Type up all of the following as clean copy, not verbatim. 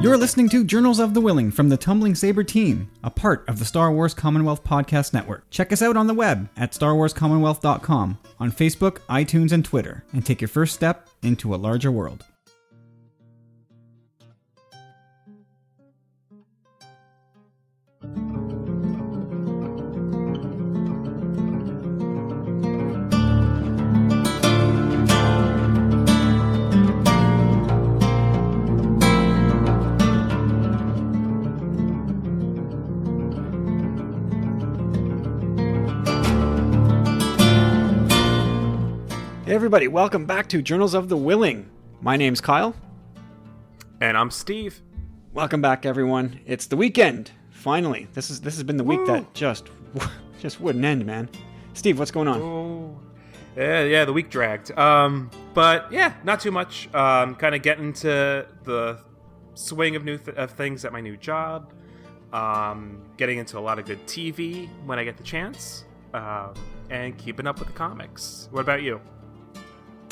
You're listening to Journals of the Whilling from the Tumbling Saber team, a part of the Star Wars Commonwealth Podcast Network. Check us out on the web at starwarscommonwealth.com, on Facebook, iTunes, and Twitter, and take your first step into a larger world. Hey everybody, welcome back to Journals of the Whilling. My name's Kyle. And I'm Steve. Welcome back, everyone. It's the weekend. Finally, this has been the week that just wouldn't end, man. Steve, what's going on? Oh, yeah, the week dragged. But yeah, not too much. Kind of getting to the swing of things at my new job. Getting into a lot of good TV when I get the chance. And keeping up with the comics. What about you?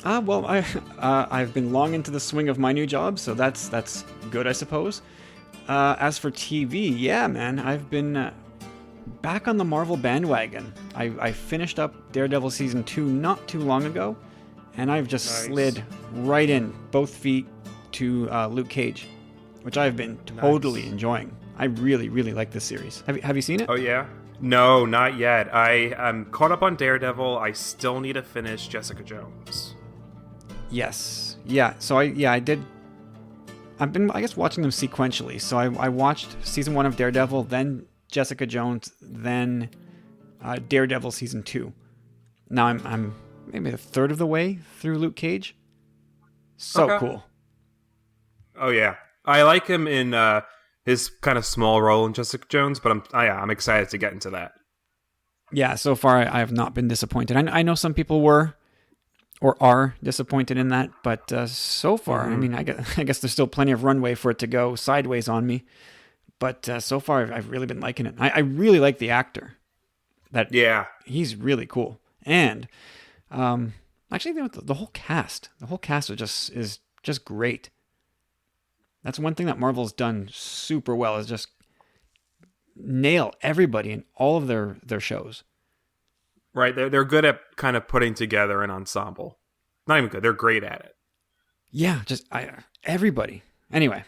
Well, I've been long into the swing of my new job, so that's good, I suppose. As for TV, yeah, man, I've been back on the Marvel bandwagon. I finished up Daredevil Season 2 not too long ago, and I've just slid right in, both feet, to Luke Cage, which I've been totally enjoying. I really, really like this series. Have you seen it? Oh, yeah? No, not yet. I'm caught up on Daredevil. I still need to finish Jessica Jones. Yes. Yeah. So I did. I've been, I guess, watching them sequentially. So I watched season 1 of Daredevil, then Jessica Jones, then Daredevil season 2. Now I'm maybe a third of the way through Luke Cage. So cool. Oh yeah, I like him in his kind of small role in Jessica Jones, but I'm excited to get into that. Yeah. So far, I have not been disappointed. I know some people were. Or are disappointed in that, but so far, I mean, I guess there's still plenty of runway for it to go sideways on me. But so far, I've really been liking it. I really like the actor. He's really cool. And actually, the whole cast is just great. That's one thing that Marvel's done super well, is just nail everybody in all of their shows. Right, they're good at kind of putting together an ensemble. Not even good, they're great at it. Yeah, just everybody. Anyway,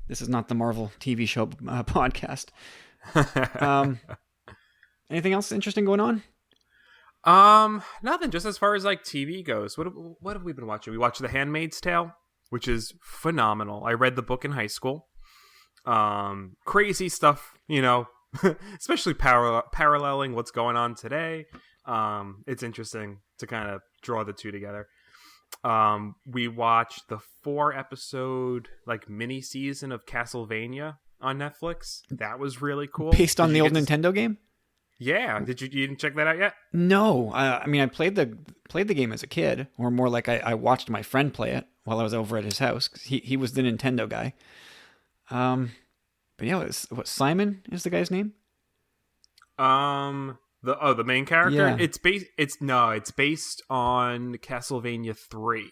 this is not the Marvel TV show podcast. Anything else interesting going on? Nothing. Just as far as like TV goes, what have we been watching? We watched The Handmaid's Tale, which is phenomenal. I read the book in high school. Crazy stuff, especially paralleling what's going on today. It's interesting to kind of draw the two together. We watched the 4-episode mini season of Castlevania on Netflix. That was really cool. Based on the old Nintendo game? Yeah. You didn't check that out yet? No. I mean, I played the game as a kid, or more like I watched my friend play it while I was over at his house. 'Cause he was the Nintendo guy. But yeah, what Simon is the guy's name? The main character. Yeah. It's based on Castlevania 3.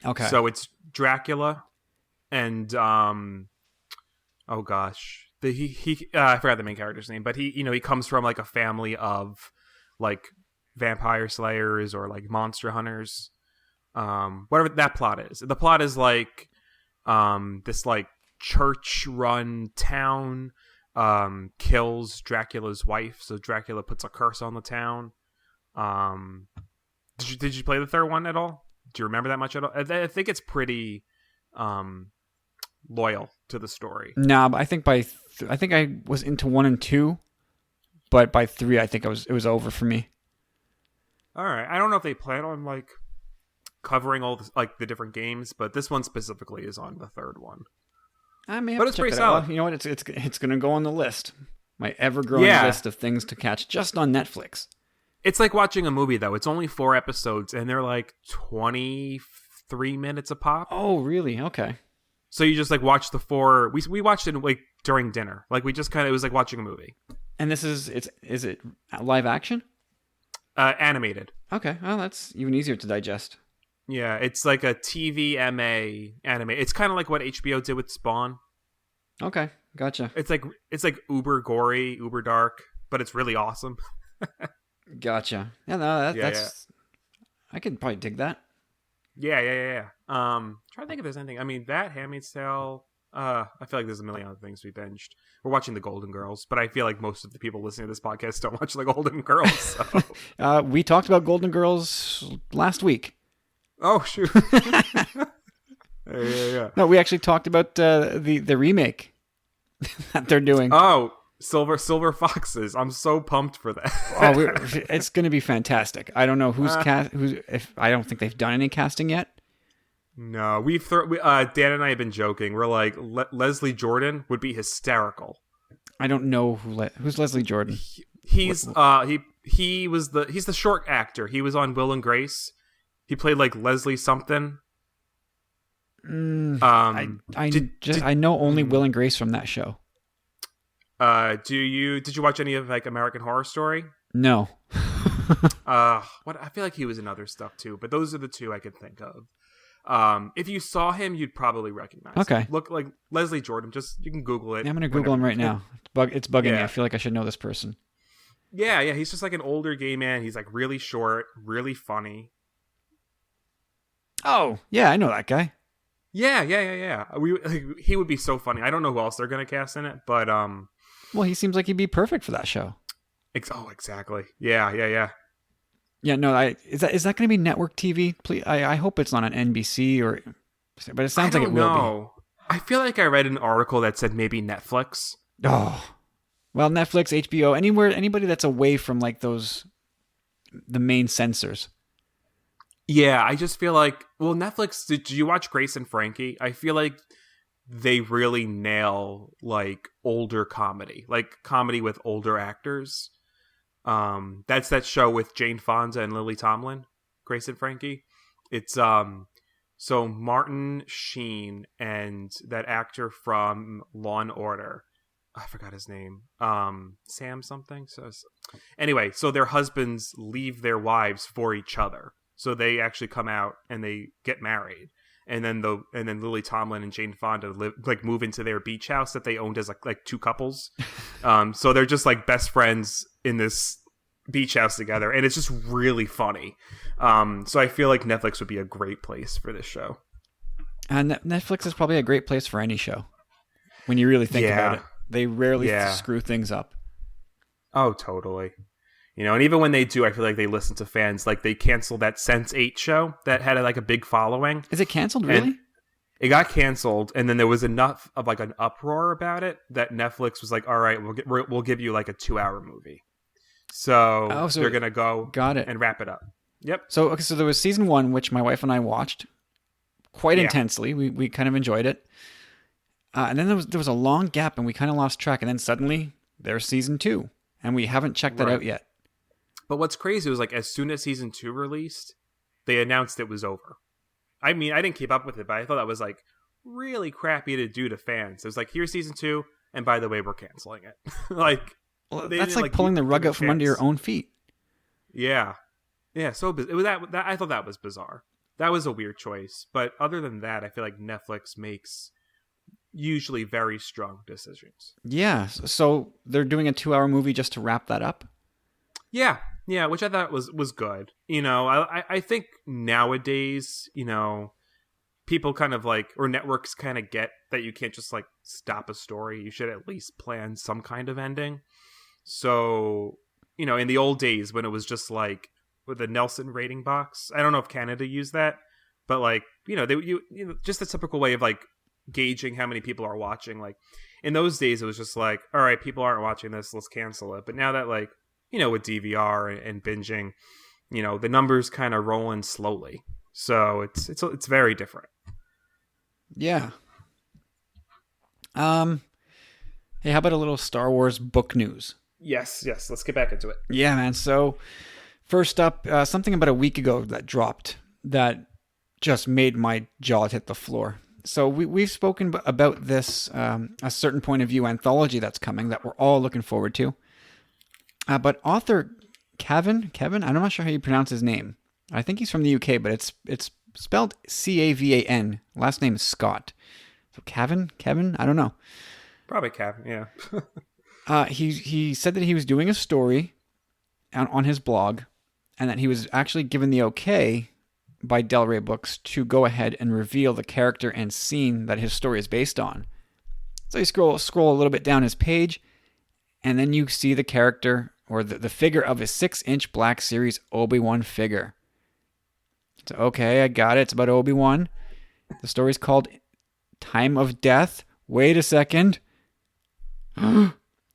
Okay. So it's Dracula, and oh gosh, I forgot the main character's name, but he comes from like a family of like vampire slayers or like monster hunters. Whatever that plot is. The plot is like this like church-run town kills Dracula's wife, so Dracula puts a curse on the town. Did you play the third one at all? Do you remember that much at all? I think it's pretty loyal to the story. Nah, but I think I think I was into 1 and 2, but by 3 I think it was over for me. All right, I don't know if they plan on like covering all the different games, but this one specifically is on the third one. I may have to check it out. You know what? It's going to go on the list. My ever-growing list of things to catch just on Netflix. It's like watching a movie, though. It's only 4 episodes, and they're like 23 minutes a pop. Oh, really? Okay. So you just like watch the 4. We watched it like during dinner. Like we just kind of, it was like watching a movie. And this is it live action? Animated. Okay. Well, that's even easier to digest. Yeah, it's like a TVMA anime. It's kind of like what HBO did with Spawn. Okay, gotcha. It's like uber gory, uber dark, but it's really awesome. Gotcha. Yeah, no, Yeah, yeah. that's I could probably dig that. Yeah, yeah, yeah, yeah. Trying to think if there's anything. I mean, that Handmaid's Tale. I feel like there's a million other things we binged. We're watching The Golden Girls, but I feel like most of the people listening to this podcast don't watch The Golden Girls. So. We talked about Golden Girls last week. Oh shoot! Yeah, yeah, yeah. No, we actually talked about the remake that they're doing. Oh, Silver Foxes. I'm so pumped for that. It's going to be fantastic. I don't know who's if I don't think they've done any casting yet. No, Dan and I have been joking. We're like Leslie Jordan would be hysterical. I don't know who's Leslie Jordan. He's the short actor. He was on Will and Grace. He played like Leslie something. I know only Will and Grace from that show. Did you watch any of like American Horror Story? No. What I feel like he was in other stuff too, but those are the two I could think of. If you saw him, you'd probably recognize him. Look like Leslie Jordan. You can Google it. Yeah, I'm gonna Google him right now. It's bugging me. I feel like I should know this person. Yeah, yeah. He's just like an older gay man. He's like really short, really funny. Oh, yeah, I know that guy. Yeah. He would be so funny. I don't know who else they're gonna cast in it, but well, he seems like he'd be perfect for that show. Exactly. Yeah. Yeah, no, is that going to be network TV? Please, I hope it's not on NBC but it sounds like it will be. I feel like I read an article that said maybe Netflix. Oh, well, Netflix, HBO, anybody that's away from like the main censors. Yeah, I just feel like, well, Netflix. Did you watch Grace and Frankie? I feel like they really nail like older comedy, like comedy with older actors. That's that show with Jane Fonda and Lily Tomlin, Grace and Frankie. It's so Martin Sheen and that actor from Law and Order, I forgot his name, Sam something. So anyway, so their husbands leave their wives for each other, so they actually come out and they get married. And then Lily Tomlin and Jane Fonda move into their beach house that they owned as like two couples. So they're just like best friends in this beach house together, and it's just really funny. So I feel like Netflix would be a great place for this show. And Netflix is probably a great place for any show. When you really think about it, they rarely screw things up. Oh, totally. And even when they do, I feel like they listen to fans. Like they canceled that Sense8 show that had like a big following. Is it canceled, really? And it got canceled, and then there was enough of like an uproar about it that Netflix was like, "All right, we'll give you like a 2-hour movie." So they're gonna go and wrap it up. Yep. So there was season 1, which my wife and I watched quite intensely. We kind of enjoyed it, and then there was a long gap, and we kind of lost track. And then suddenly there's season 2, and we haven't checked that out yet. But what's crazy was like as soon as season 2 released, they announced it was over. I mean, I didn't keep up with it, but I thought that was like really crappy to do to fans. It was like, here's season 2, and by the way, we're canceling it. That's like pulling the rug out from under your own feet. Yeah. So it was that I thought that was bizarre. That was a weird choice. But other than that, I feel like Netflix makes usually very strong decisions. Yeah. So they're doing a 2-hour movie just to wrap that up. Yeah, which I thought was good. I think nowadays, people kind of like, or networks kind of get that you can't just like stop a story. You should at least plan some kind of ending. So, in the old days when it was just like with the Nelson rating box, I don't know if Canada used that, but like, just the typical way of like gauging how many people are watching. Like in those days, it was just like, all right, people aren't watching this, let's cancel it. But now that like, with DVR and binging, the numbers kind of rolling slowly. So it's very different. Yeah. Hey, how about a little Star Wars book news? Yes. Let's get back into it. Yeah, man. So first up, something about a week ago that dropped that just made my jaw hit the floor. So we've spoken about this, a certain point of view anthology that's coming that we're all looking forward to. But author Kevin, I'm not sure how you pronounce his name. I think he's from the UK, but it's spelled Cavan. Last name is Scott. So Kevin, I don't know. Probably Cap. Yeah. He said that he was doing a story on his blog, and that he was actually given the okay by Del Rey Books to go ahead and reveal the character and scene that his story is based on. So you scroll a little bit down his page, and then you see the character or the figure of a 6-inch Black Series Obi-Wan figure. So, okay, I got it. It's about Obi-Wan. The story's called Time of Death. Wait a second.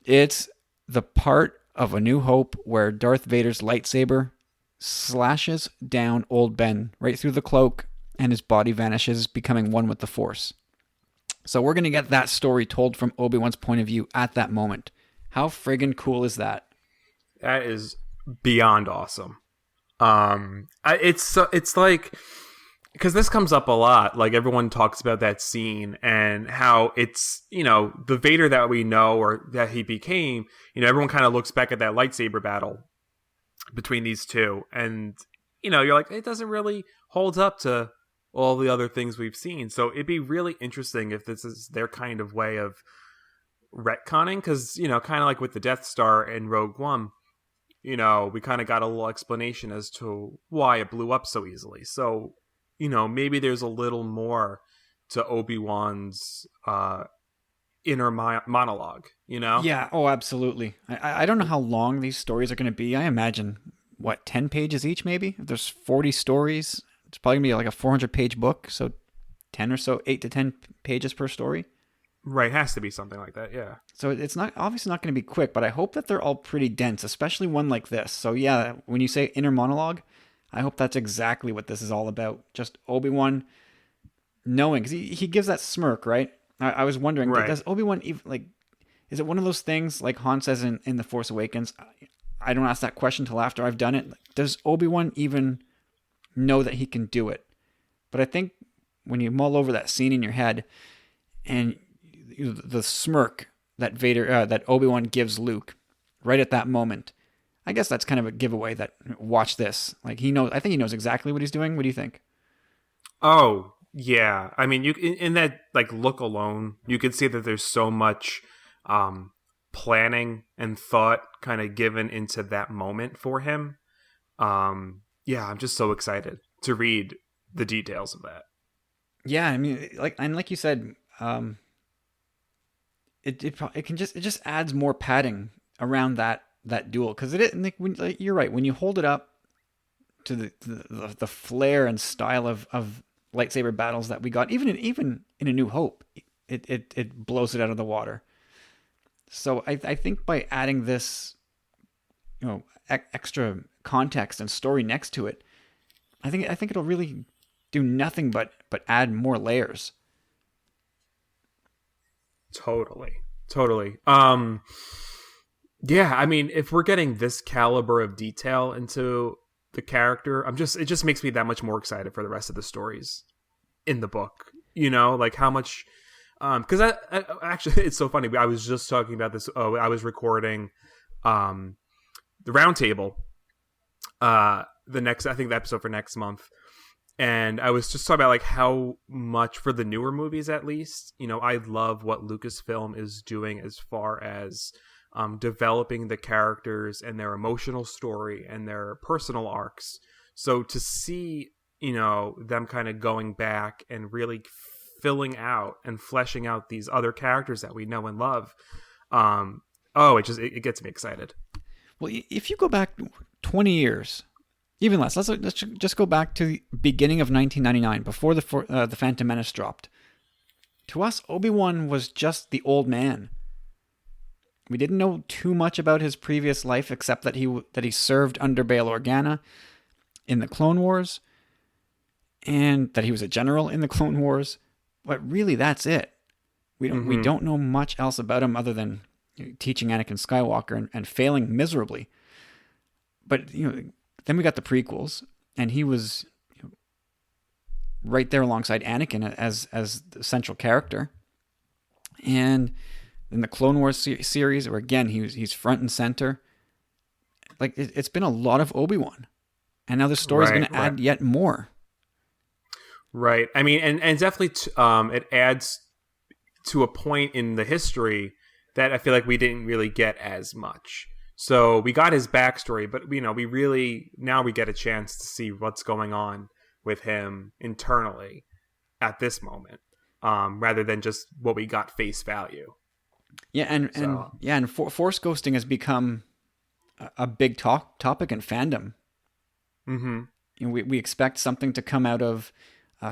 It's the part of A New Hope where Darth Vader's lightsaber slashes down old Ben right through the cloak, and his body vanishes, becoming one with the Force. So we're going to get that story told from Obi-Wan's point of view at that moment. How friggin' cool is that? That is beyond awesome. It's like, because this comes up a lot, like everyone talks about that scene and how it's, the Vader that we know or that he became, everyone kind of looks back at that lightsaber battle between these two, and you're like, it doesn't really hold up to all the other things we've seen. So it'd be really interesting if this is their kind of way of retconning, because kind of like with the Death Star and Rogue One, we kind of got a little explanation as to why it blew up so easily. So maybe there's a little more to Obi-Wan's inner monologue, Yeah, oh, absolutely. I don't know how long these stories are going to be. I imagine, 10 pages each maybe? If there's 40 stories, it's probably going to be like a 400-page book, so 10 or so, 8 to 10 pages per story. Right, has to be something like that, yeah. So it's not obviously not going to be quick, but I hope that they're all pretty dense, especially one like this. So yeah, when you say inner monologue, I hope that's exactly what this is all about. Just Obi-Wan knowing, because he gives that smirk, right? I was wondering, right. Does Obi-Wan even, is it one of those things like Han says in The Force Awakens? I don't ask that question till after I've done it. Does Obi-Wan even know that he can do it? But I think when you mull over that scene in your head and the smirk that that Obi-Wan gives Luke right at that moment, I guess that's kind of a giveaway that watch this. Like he knows, I think he knows exactly what he's doing. What do you think? Oh, yeah. I mean, you in that look alone, you can see that there's so much planning and thought kind of given into that moment for him. Yeah, I'm just so excited to read the details of that. Yeah, I mean, like you said, it just adds more padding around that duel, because you're right, when you hold it up to the flair and style of lightsaber battles that we got, even in A New Hope, it blows it out of the water. So I think by adding this, extra context and story next to it, I think it'll really do nothing but add more layers. Totally. Yeah, I mean, if we're getting this caliber of detail into the character, it just makes me that much more excited for the rest of the stories in the book. How much, because I actually, it's so funny. I was just talking about this. I was recording the roundtable, I think the episode for next month. And I was just talking about how much for the newer movies, at least, I love what Lucasfilm is doing as far as developing the characters and their emotional story and their personal arcs. So to see, them kind of going back and really filling out and fleshing out these other characters that we know and love, it gets me excited. Well, if you go back 20 years, even less, let's just go back to the beginning of 1999, before the Phantom Menace dropped. To us, Obi-Wan was just the old man. We didn't know too much about his previous life, except that he served under Bail Organa in the Clone Wars, and that he was a general in the Clone Wars. But really, that's it. We don't know much else about him other than teaching Anakin Skywalker and failing miserably. But then we got the prequels, and he was right there alongside Anakin as the central character. And in the Clone Wars series, where again he's front and center. It's been a lot of Obi-Wan, and now the story's going to add yet more. Right. I mean, and definitely it adds to a point in the history that I feel like we didn't really get as much. So we got his backstory, but we really now we get a chance to see what's going on with him internally at this moment, rather than just what we got face value. Yeah, and force ghosting has become a big topic in fandom. Mm-hmm. We expect something to come out of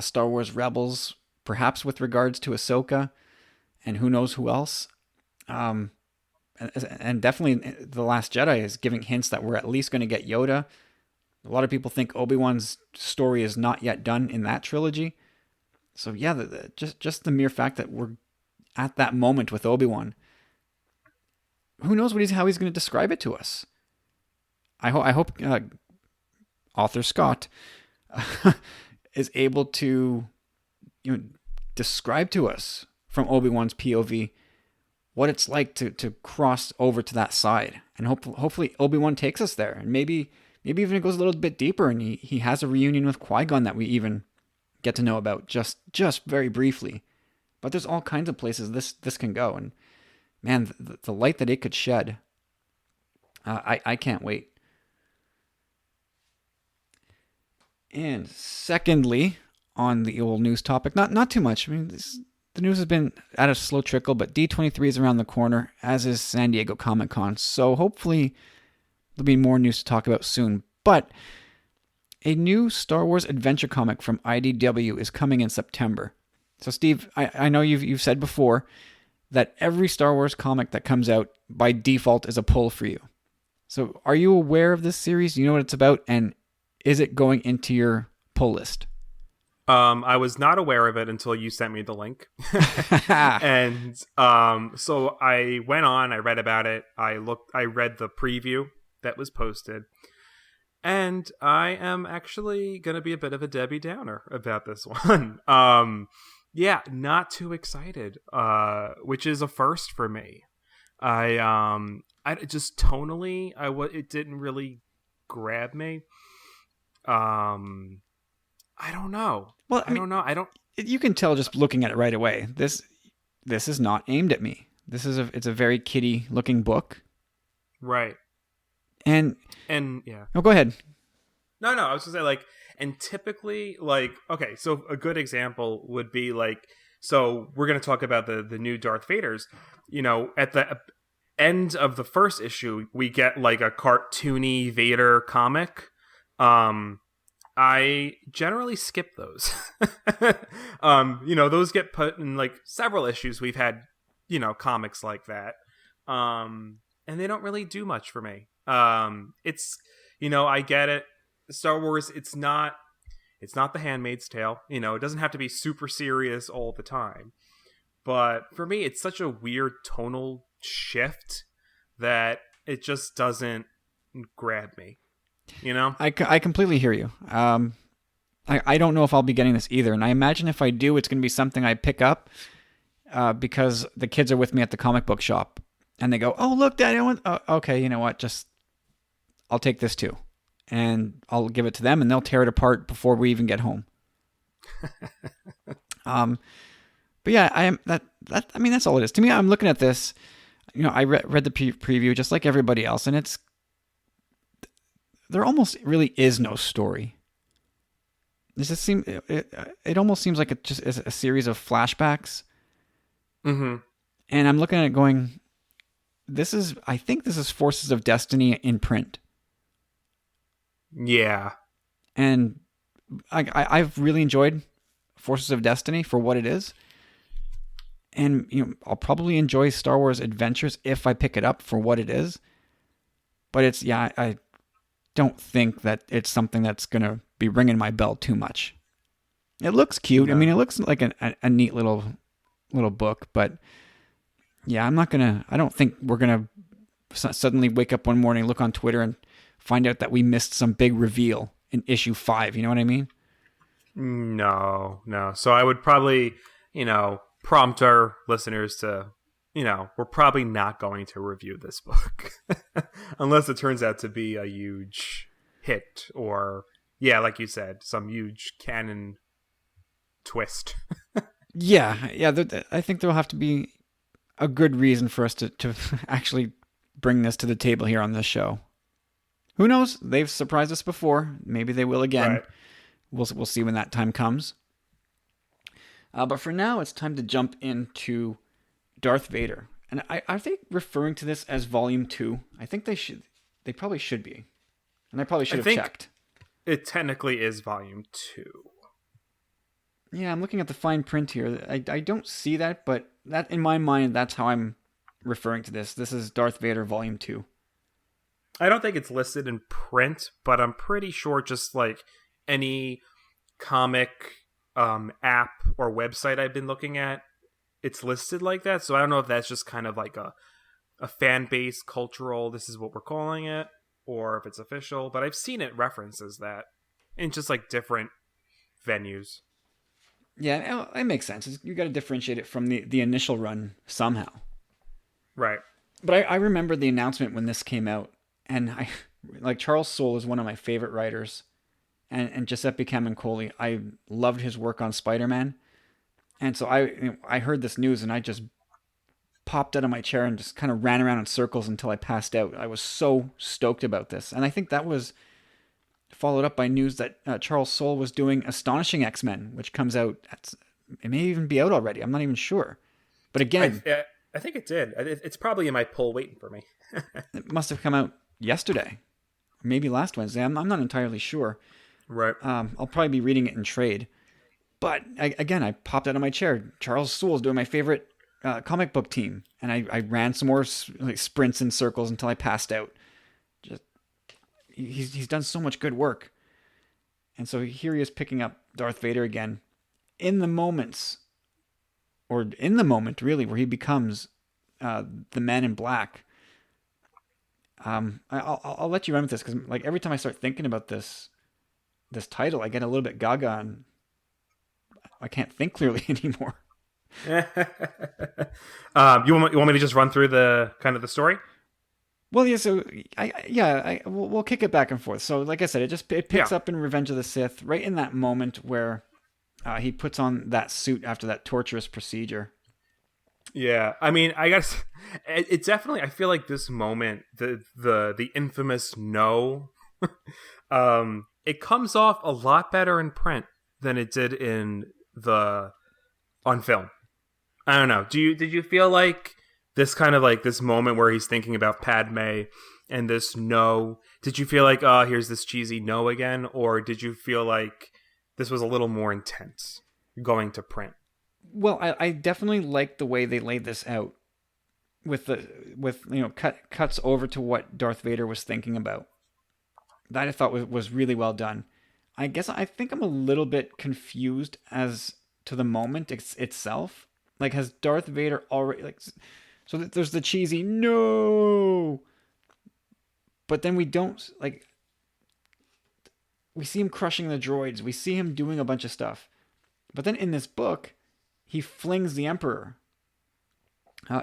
Star Wars Rebels, perhaps with regards to Ahsoka, and who knows who else. And definitely The Last Jedi is giving hints that we're at least going to get Yoda. A lot of people think Obi-Wan's story is not yet done in that trilogy. So yeah, just the mere fact that we're at that moment with Obi-Wan, who knows how he's going to describe it to us. I hope author Scott is able to describe to us from Obi-Wan's POV what it's like to cross over to that side, and hopefully Obi-Wan takes us there, and maybe even it goes a little bit deeper, and he has a reunion with Qui-Gon that we even get to know about just very briefly. But there's all kinds of places this can go, and man, the light that it could shed, I can't wait. And secondly, on the old news topic, not too much. I mean, the news has been at a slow trickle, but D23 is around the corner, as is San Diego Comic-Con. So hopefully there'll be more news to talk about soon. But a new Star Wars adventure comic from IDW is coming in September. So Steve, I know you've said before that every Star Wars comic that comes out by default is a pull for you. So are you aware of this series? Do you know what it's about? And is it going into your pull list? I was not aware of it until you sent me the link. And so I went on, I read about it. I read the preview that was posted. And I am actually going to be a bit of a Debbie Downer about this one. Yeah, not too excited, which is a first for me. I just tonally, it didn't really grab me. I don't know. Well, I don't know. You can tell just looking at it right away. This is not aimed at me. It's a very kiddie looking book. Right. And yeah. Oh, go ahead. No, I was gonna say, and typically, okay, so a good example would be so we're gonna talk about the new Darth Vaders. At the end of the first issue, we get a cartoony Vader comic. I generally skip those. Those get put in several issues. We've had, comics like that. And they don't really do much for me. It's, I get it. Star Wars, it's not The Handmaid's Tale. It doesn't have to be super serious all the time. But for me, it's such a weird tonal shift that it just doesn't grab me. I completely hear you. I don't know if I'll be getting this either, and I imagine if I do, it's going to be something I pick up because the kids are with me at the comic book shop, and they go, "Oh, look, Daddy, okay, you know what? I'll take this too," and I'll give it to them, and they'll tear it apart before we even get home. But yeah, I mean, that's all it is to me. I'm looking at this. I read the preview just like everybody else, and there almost really is no story. It almost seems like it just is a series of flashbacks. Mm-hmm. And I'm looking at it going, I think this is Forces of Destiny in print. Yeah. And I've really enjoyed Forces of Destiny for what it is. And I'll probably enjoy Star Wars Adventures if I pick it up for what it is. But I don't think that it's something that's going to be ringing my bell too much. It looks cute. No. I mean, it looks like a neat little book, but yeah, I don't think we're going to suddenly wake up one morning, look on Twitter and find out that we missed some big reveal in issue 5. You know what I mean? No. So I would probably, prompt our listeners to, we're probably not going to review this book unless it turns out to be a huge hit or, yeah, like you said, some huge canon twist. Yeah. I think there'll have to be a good reason for us to actually bring this to the table here on this show. Who knows? They've surprised us before. Maybe they will again. Right. We'll see when that time comes. But for now, it's time to jump into Darth Vader. And are they referring to this as Volume 2? I think they should. They probably should be. And I probably should have checked. It technically is volume 2. Yeah, I'm looking at the fine print here. I don't see that, but that in my mind, that's how I'm referring to this. This is Darth Vader Volume 2. I don't think it's listed in print, but I'm pretty sure just like any comic app or website I've been looking at, it's listed like that. So I don't know if that's just kind of like a fan base cultural, this is what we're calling it, or if it's official. But I've seen it references that in just like different venues. Yeah, it makes sense. You got to differentiate it from the initial run somehow. Right. But I remember the announcement when this came out, and I like Charles Soule is one of my favorite writers, and Giuseppe Camuncoli. I loved his work on Spider-Man, and so I heard this news and I just popped out of my chair and just kind of ran around in circles until I passed out. I was so stoked about this, and I think that was followed up by news that Charles Soule was doing Astonishing X-Men, which comes out. It may even be out already. I'm not even sure. But again, I think it did. It's probably in my pull waiting for me. it must have come out yesterday, maybe last Wednesday. I'm not entirely sure. Right. I'll probably be reading it in trade. But I popped out of my chair. Charles Soule's doing my favorite comic book team, and I ran some more sprints in circles until I passed out. Just he's done so much good work, and so here he is picking up Darth Vader again in the moment really where he becomes the Man in Black. I'll let you run with this because like every time I start thinking about this title, I get a little bit gaga and I can't think clearly anymore. You want me to just run through the kind of the story? Well, yeah. So we'll kick it back and forth. So, like I said, it picks up in Revenge of the Sith, right in that moment where he puts on that suit after that torturous procedure. Yeah, I mean, I guess it definitely. I feel like this moment, the infamous no, it comes off a lot better in print than it did on film. I don't know. Did you feel like this kind of like this moment where he's thinking about Padme and this no? Did you feel like, oh, here's this cheesy no again, or did you feel like this was a little more intense going to print? Well, I definitely like the way they laid this out with cuts over to what Darth Vader was thinking about. That I thought was really well done. I think I'm a little bit confused as to the moment itself. Like, has Darth Vader already so there's the cheesy no, but then we don't we see him crushing the droids. We see him doing a bunch of stuff, but then in this book, he flings the Emperor.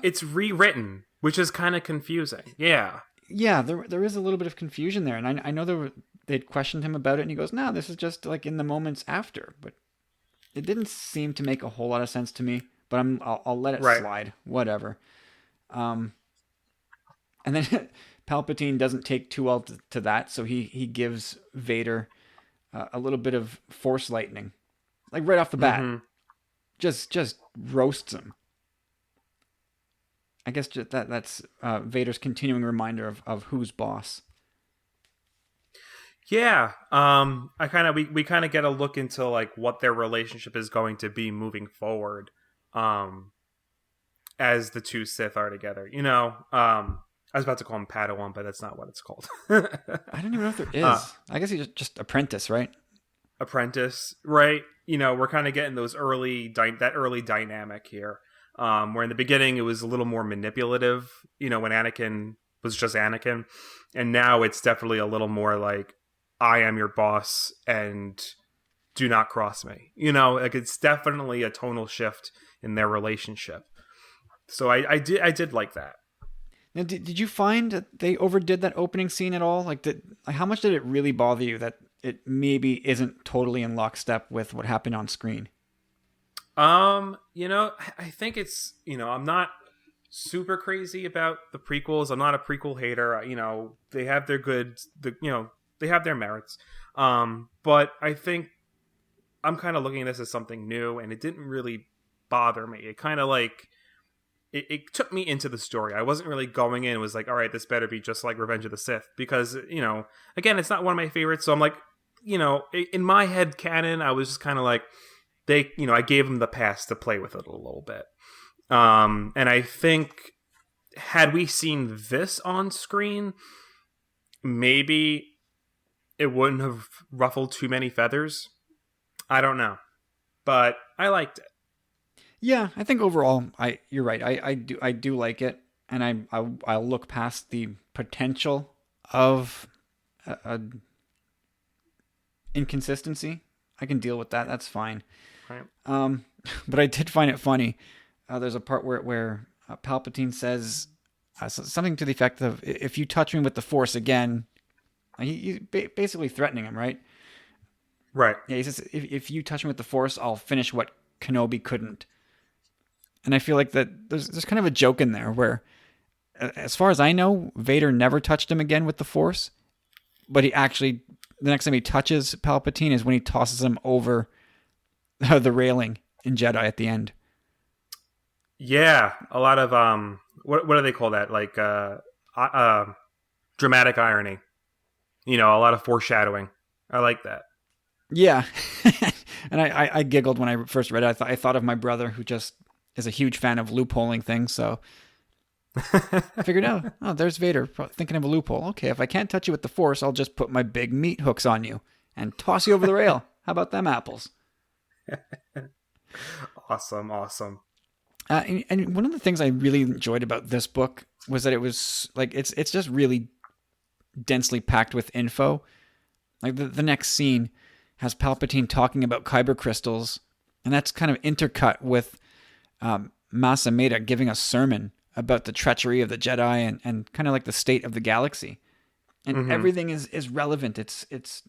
It's rewritten, which is kind of confusing. Yeah. Yeah, there is a little bit of confusion there, and I know they'd questioned him about it, and he goes, "No, this is just like in the moments after." But it didn't seem to make a whole lot of sense to me. But I'll let it slide. Whatever. And then Palpatine doesn't take too well to that, so he gives Vader a little bit of Force lightning, like right off the bat. Mm-hmm. Just roasts him. I guess that's Vader's continuing reminder of who's boss. Yeah, we kind of get a look into like what their relationship is going to be moving forward, as the two Sith are together. I was about to call him Padawan, but that's not what it's called. I don't even know if there is. I guess he's just apprentice, right? Apprentice, right? We're kind of getting those early dynamic here. Where in the beginning it was a little more manipulative, when Anakin was just Anakin, and now it's definitely a little more like, I am your boss and do not cross me. Like it's definitely a tonal shift in their relationship. So I did like that. Now, did you find that they overdid that opening scene at all? Like, how much did it really bother you that it maybe isn't totally in lockstep with what happened on screen? I think it's, I'm not super crazy about the prequels. I'm not a prequel hater. They have their they have their merits. But I think I'm kind of looking at this as something new, and it didn't really bother me. It kind of like it took me into the story. I wasn't really going in. It was like, all right, this better be just like Revenge of the Sith, because again, it's not one of my favorites. So I'm like, in my head canon, I was just kind of like, I gave them the pass to play with it a little bit. And I think had we seen this on screen, maybe it wouldn't have ruffled too many feathers. I don't know, but I liked it. Yeah, I think overall, you're right. I do like it, and I'll look past the potential of a inconsistency. I can deal with that. That's fine. Right. But I did find it funny. There's a part where Palpatine says something to the effect of, "If you touch me with the Force again," he's basically threatening him, right? Right. Yeah, he says, if you touch me with the Force, I'll finish what Kenobi couldn't. And I feel like that there's kind of a joke in there where, as far as I know, Vader never touched him again with the Force, but he actually, the next time he touches Palpatine is when he tosses him over the railing in Jedi at the end. Yeah, a lot of what do they call that? Like dramatic irony. A lot of foreshadowing. I like that. Yeah, and I giggled when I first read it. I thought of my brother, who just is a huge fan of loopholing things. So I figured out, there's Vader thinking of a loophole. Okay, if I can't touch you with the Force, I'll just put my big meat hooks on you and toss you over the rail. How about them apples? Awesome. And one of the things I really enjoyed about this book was that it was like it's just really densely packed with info. Like the next scene has Palpatine talking about kyber crystals, and that's kind of intercut with Masameda giving a sermon about the treachery of the Jedi and kind of like the state of the galaxy. And everything is relevant. It's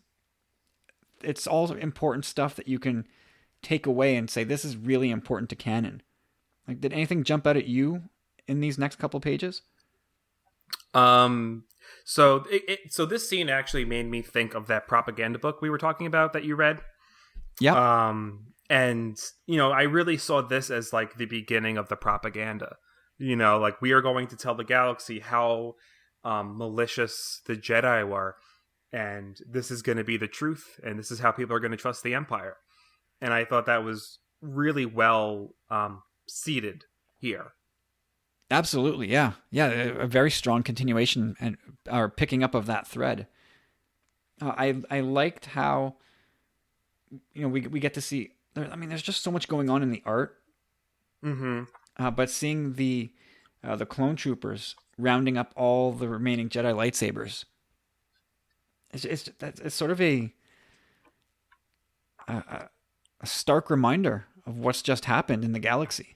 all important stuff that you can take away and say, this is really important to canon. Like, did anything jump out at you in these next couple pages? So this scene actually made me think of that propaganda book we were talking about that you read. Yeah. And I really saw this as like the beginning of the propaganda. Like, we are going to tell the galaxy how malicious the Jedi were, and this is going to be the truth, and this is how people are going to trust the Empire. And I thought that was really well seated here. Absolutely, yeah. Yeah, a very strong continuation and or picking up of that thread. I liked how we get to see. There's just so much going on in the art. But seeing the clone troopers rounding up all the remaining Jedi lightsabers, it's sort of a stark reminder of what's just happened in the galaxy.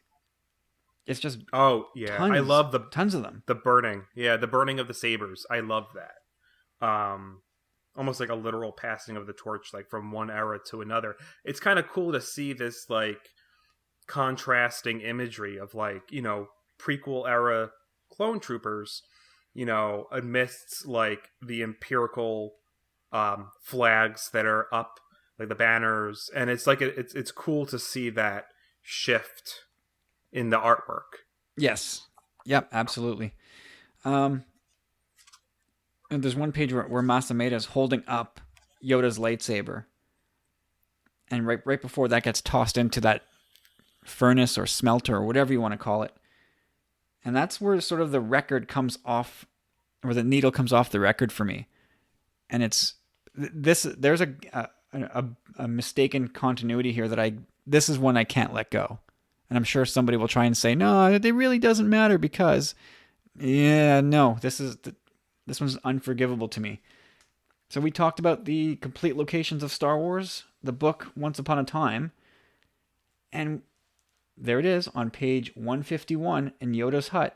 It's just I love tons of them. The burning, the burning of the sabers. I love that. Almost like a literal passing of the torch, like from one era to another. It's kind of cool to see this like contrasting imagery of like prequel era clone troopers, amidst like the empirical flags that are up, like the banners, and it's like it's cool to see that shift in the artwork. Yes. Yep, absolutely. And there's one page where Masameda is holding up Yoda's lightsaber, and right before that gets tossed into that furnace or smelter or whatever you want to call it, and that's where sort of the record comes off, or the needle comes off the record for me. And it's this. There's a mistaken continuity here that this is one I can't let go. And I'm sure somebody will try and say, no, it really doesn't matter because, no, this one's unforgivable to me. So we talked about the complete locations of Star Wars, the book Once Upon a Time, and there it is on page 151 in Yoda's hut.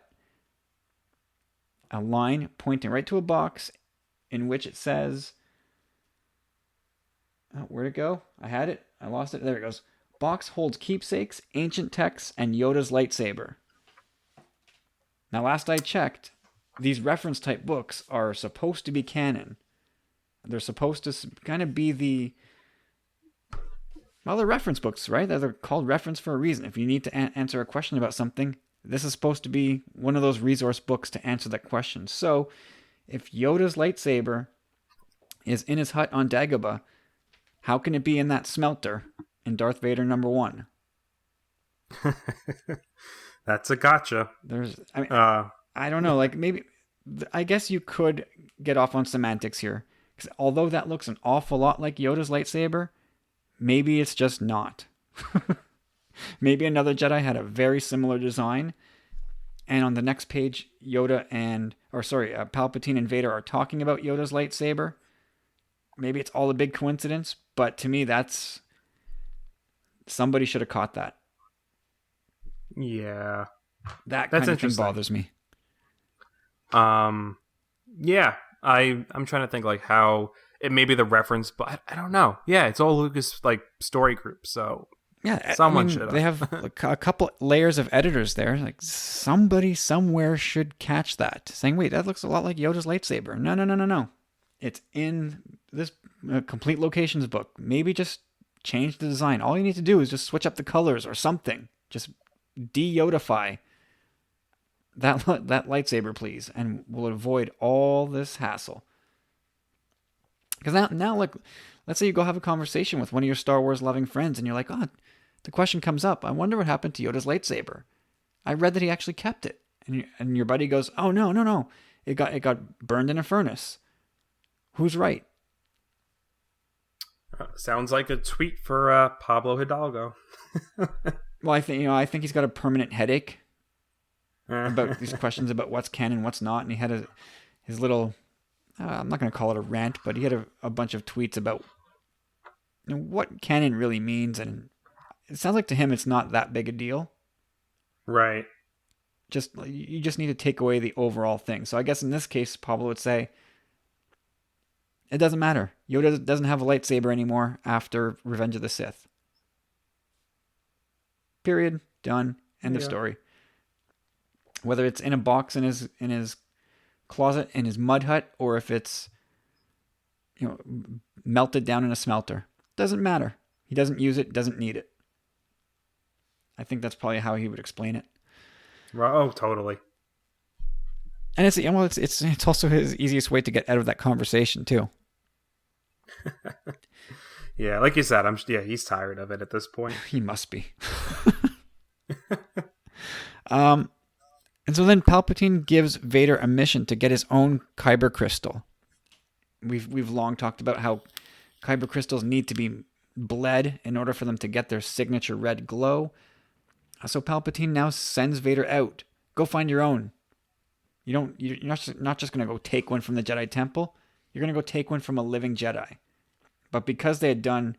A line pointing right to a box in which it says, where'd it go? I had it. I lost it. There it goes. box holds keepsakes, ancient texts, and Yoda's lightsaber. Now, last I checked, these reference type books are supposed to be canon. They're supposed to kind of be they're reference books, right? They're called reference for a reason. If you need to answer a question about something, this is supposed to be one of those resource books to answer that question. So, if Yoda's lightsaber is in his hut on Dagobah, how can it be in that smelter in Darth Vader #1? That's a gotcha. I don't know. Like, maybe, I guess you could get off on semantics here. Because although that looks an awful lot like Yoda's lightsaber, maybe it's just not. Maybe another Jedi had a very similar design, and on the next page, Palpatine and Vader are talking about Yoda's lightsaber. Maybe it's all a big coincidence, but to me, somebody should have caught that. Yeah, that's kind of thing bothers me. Yeah, I'm trying to think like how it may be the reference, but I don't know. Yeah, it's all Lucas like story group, so yeah, someone should. They have like a couple layers of editors there. Like somebody somewhere should catch that, saying, "Wait, that looks a lot like Yoda's lightsaber." No. It's in this complete locations book. Maybe just change the design. All you need to do is just switch up the colors or something. Just de-Yodify that lightsaber, please, and we'll avoid all this hassle. Because now, like, let's say you go have a conversation with one of your Star Wars loving friends, and you're like, "Oh, the question comes up. I wonder what happened to Yoda's lightsaber. I read that he actually kept it." And your buddy goes, "Oh no, it got burned in a furnace." Who's right? Sounds like a tweet for Pablo Hidalgo. Well, I think he's got a permanent headache about these questions about what's canon, what's not, and he had his little. I'm not going to call it a rant, but he had a bunch of tweets about what canon really means, and it sounds like to him it's not that big a deal. Right. You just need to take away the overall thing. So I guess in this case, Pablo would say, it doesn't matter. Yoda doesn't have a lightsaber anymore after Revenge of the Sith. Period. Done. End of story. Whether it's in a box in his closet in his mud hut, or if it's melted down in a smelter, doesn't matter. He doesn't use it. Doesn't need it. I think that's probably how he would explain it. Oh, totally. And it's also his easiest way to get out of that conversation too. Yeah, like you said, he's tired of it at this point. He must be. And so then Palpatine gives Vader a mission to get his own Kyber crystal. We've long talked about how Kyber crystals need to be bled in order for them to get their signature red glow. So Palpatine now sends Vader out. Go find your own. You're not just going to go take one from the Jedi Temple. You're going to go take one from a living Jedi. But because they had done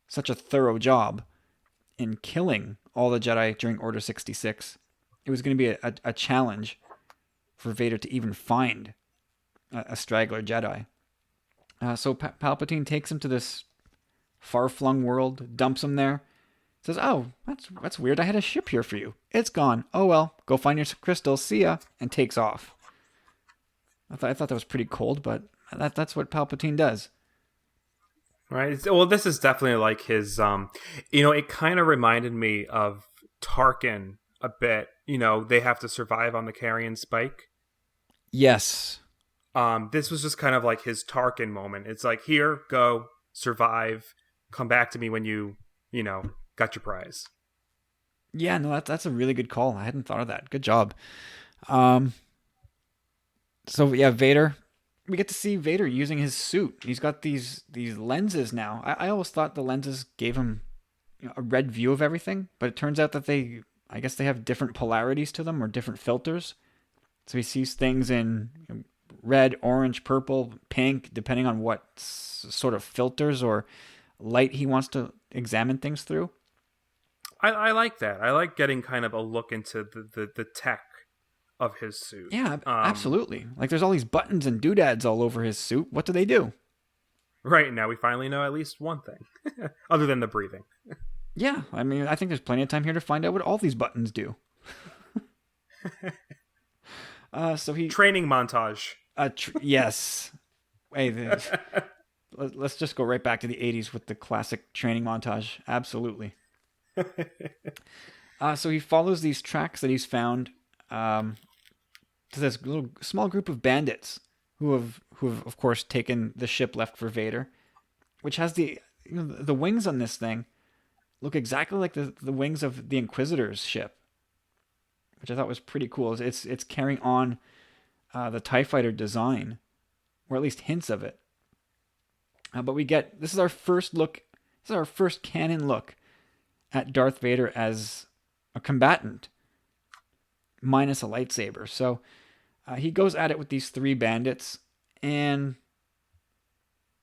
such a thorough job in killing all the Jedi during Order 66, it was going to be a challenge for Vader to even find a straggler Jedi. So Palpatine takes him to this far-flung world, dumps him there, says, "Oh, that's weird. I had a ship here for you. It's gone. Oh well, go find your crystal. See ya," and takes off. I thought that was pretty cold, but that's what Palpatine does. Right. Well, this is definitely like his. It kind of reminded me of Tarkin a bit. They have to survive on the Carrion Spike. Yes. This was just kind of like his Tarkin moment. It's like, here, go, survive, come back to me when you got your prize. Yeah, no, that's a really good call. I hadn't thought of that. Good job. So yeah, Vader. We get to see Vader using his suit. He's got these lenses now. I always thought the lenses gave him a red view of everything, but it turns out that they have different polarities to them, or different filters. So he sees things in red, orange, purple, pink, depending on what sort of filters or light he wants to examine things through. I like that. I like getting kind of a look into the tech of his suit. Yeah, absolutely. Like, there's all these buttons and doodads all over his suit. What do they do? Right, now we finally know at least one thing, other than the breathing. Yeah, I mean, I think there's plenty of time here to find out what all these buttons do. So he, Training montage. yes. Hey, let's just go right back to the 80s with the classic training montage. Absolutely. So he follows these tracks that he's found to this little small group of bandits who have of course taken the ship left for Vader, which has the wings on this thing look exactly like the wings of the Inquisitor's ship, which I thought was pretty cool. It's carrying on the TIE fighter design, or at least hints of it. But this is our first look. This is our first canon look at Darth Vader as a combatant, minus a lightsaber. So he goes at it with these three bandits, and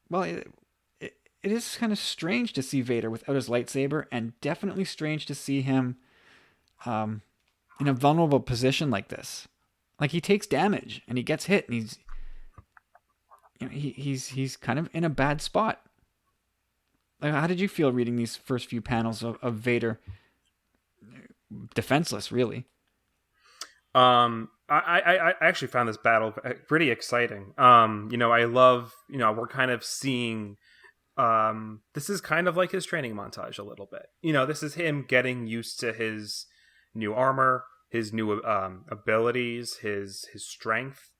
well, it is kind of strange to see Vader without his lightsaber, and definitely strange to see him in a vulnerable position like this. Like, he takes damage and he gets hit, and he's kind of in a bad spot. Like, how did you feel reading these first few panels of Vader defenseless, really? I actually found this battle pretty exciting. I love, we're kind of seeing, this is kind of like his training montage a little bit. This is him getting used to his new armor, his new abilities, his strength,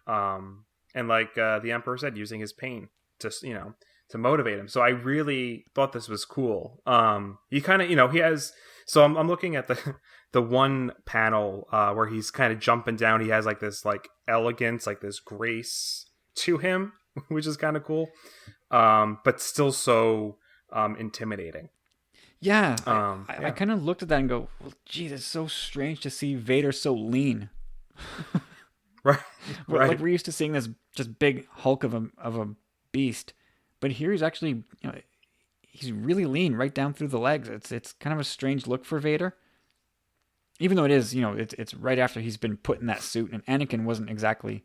and like the Emperor said, using his pain to motivate him. So I really thought this was cool. He kind of, he has. So I'm looking at the one panel where he's kind of jumping down. He has like this like elegance, like this grace to him, which is kind of cool, but still so intimidating. Yeah, I kind of looked at that and go, well, geez, it's so strange to see Vader so lean. Right, right. Like, we're used to seeing this just big hulk of a beast, but here he's actually, he's really lean right down through the legs. It's kind of a strange look for Vader, even though it is, it's right after he's been put in that suit, and Anakin wasn't exactly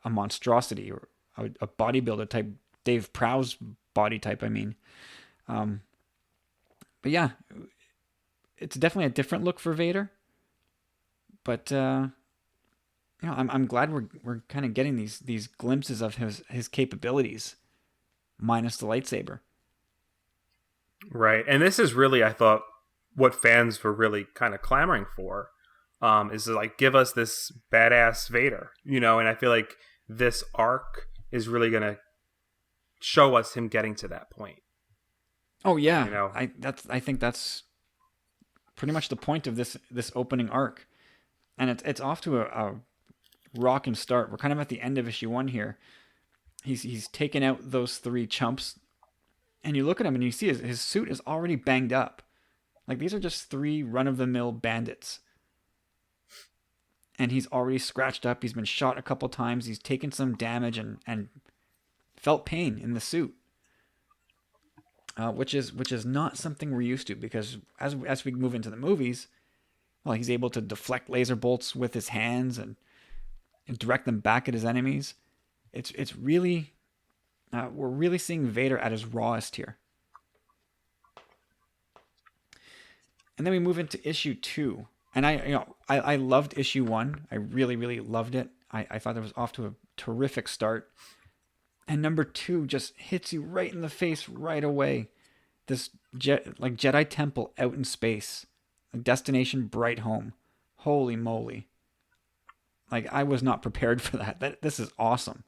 a monstrosity or a bodybuilder type, Dave Prowse body type. I mean, but yeah, it's definitely a different look for Vader. But I'm glad we're kind of getting these glimpses of his capabilities, minus the lightsaber. Right, and this is really, I thought, what fans were really kind of clamoring for, is to like give us this badass Vader, and I feel like this arc is really gonna show us him getting to that point. Oh yeah, I think that's pretty much the point of this opening arc, and it's off to a rocking start. We're kind of at the end of issue 1 here. He's taken out those three chumps, and you look at him and you see his suit is already banged up. Like, these are just three run-of-the-mill bandits, and he's already scratched up. He's been shot a couple times. He's taken some damage and felt pain in the suit. Which is not something we're used to, because as we move into the movies, well, he's able to deflect laser bolts with his hands and direct them back at his enemies. It's really we're really seeing Vader at his rawest here. And then we move into issue 2, and I loved issue 1. I really, really loved it. I thought it was off to a terrific start. And number 2 just hits you right in the face right away. This Jedi temple out in space. Destination Bright Home. Holy moly. Like, I was not prepared for that. This is awesome.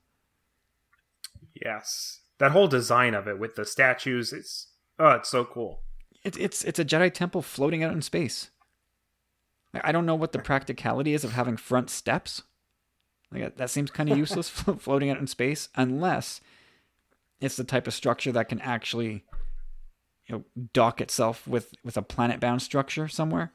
Yes. That whole design of it with the statues, it's so cool. It's a Jedi temple floating out in space. I don't know what the practicality is of having front steps. Like, that seems kind of useless, floating out in space, unless it's the type of structure that can actually, dock itself with a planet-bound structure somewhere.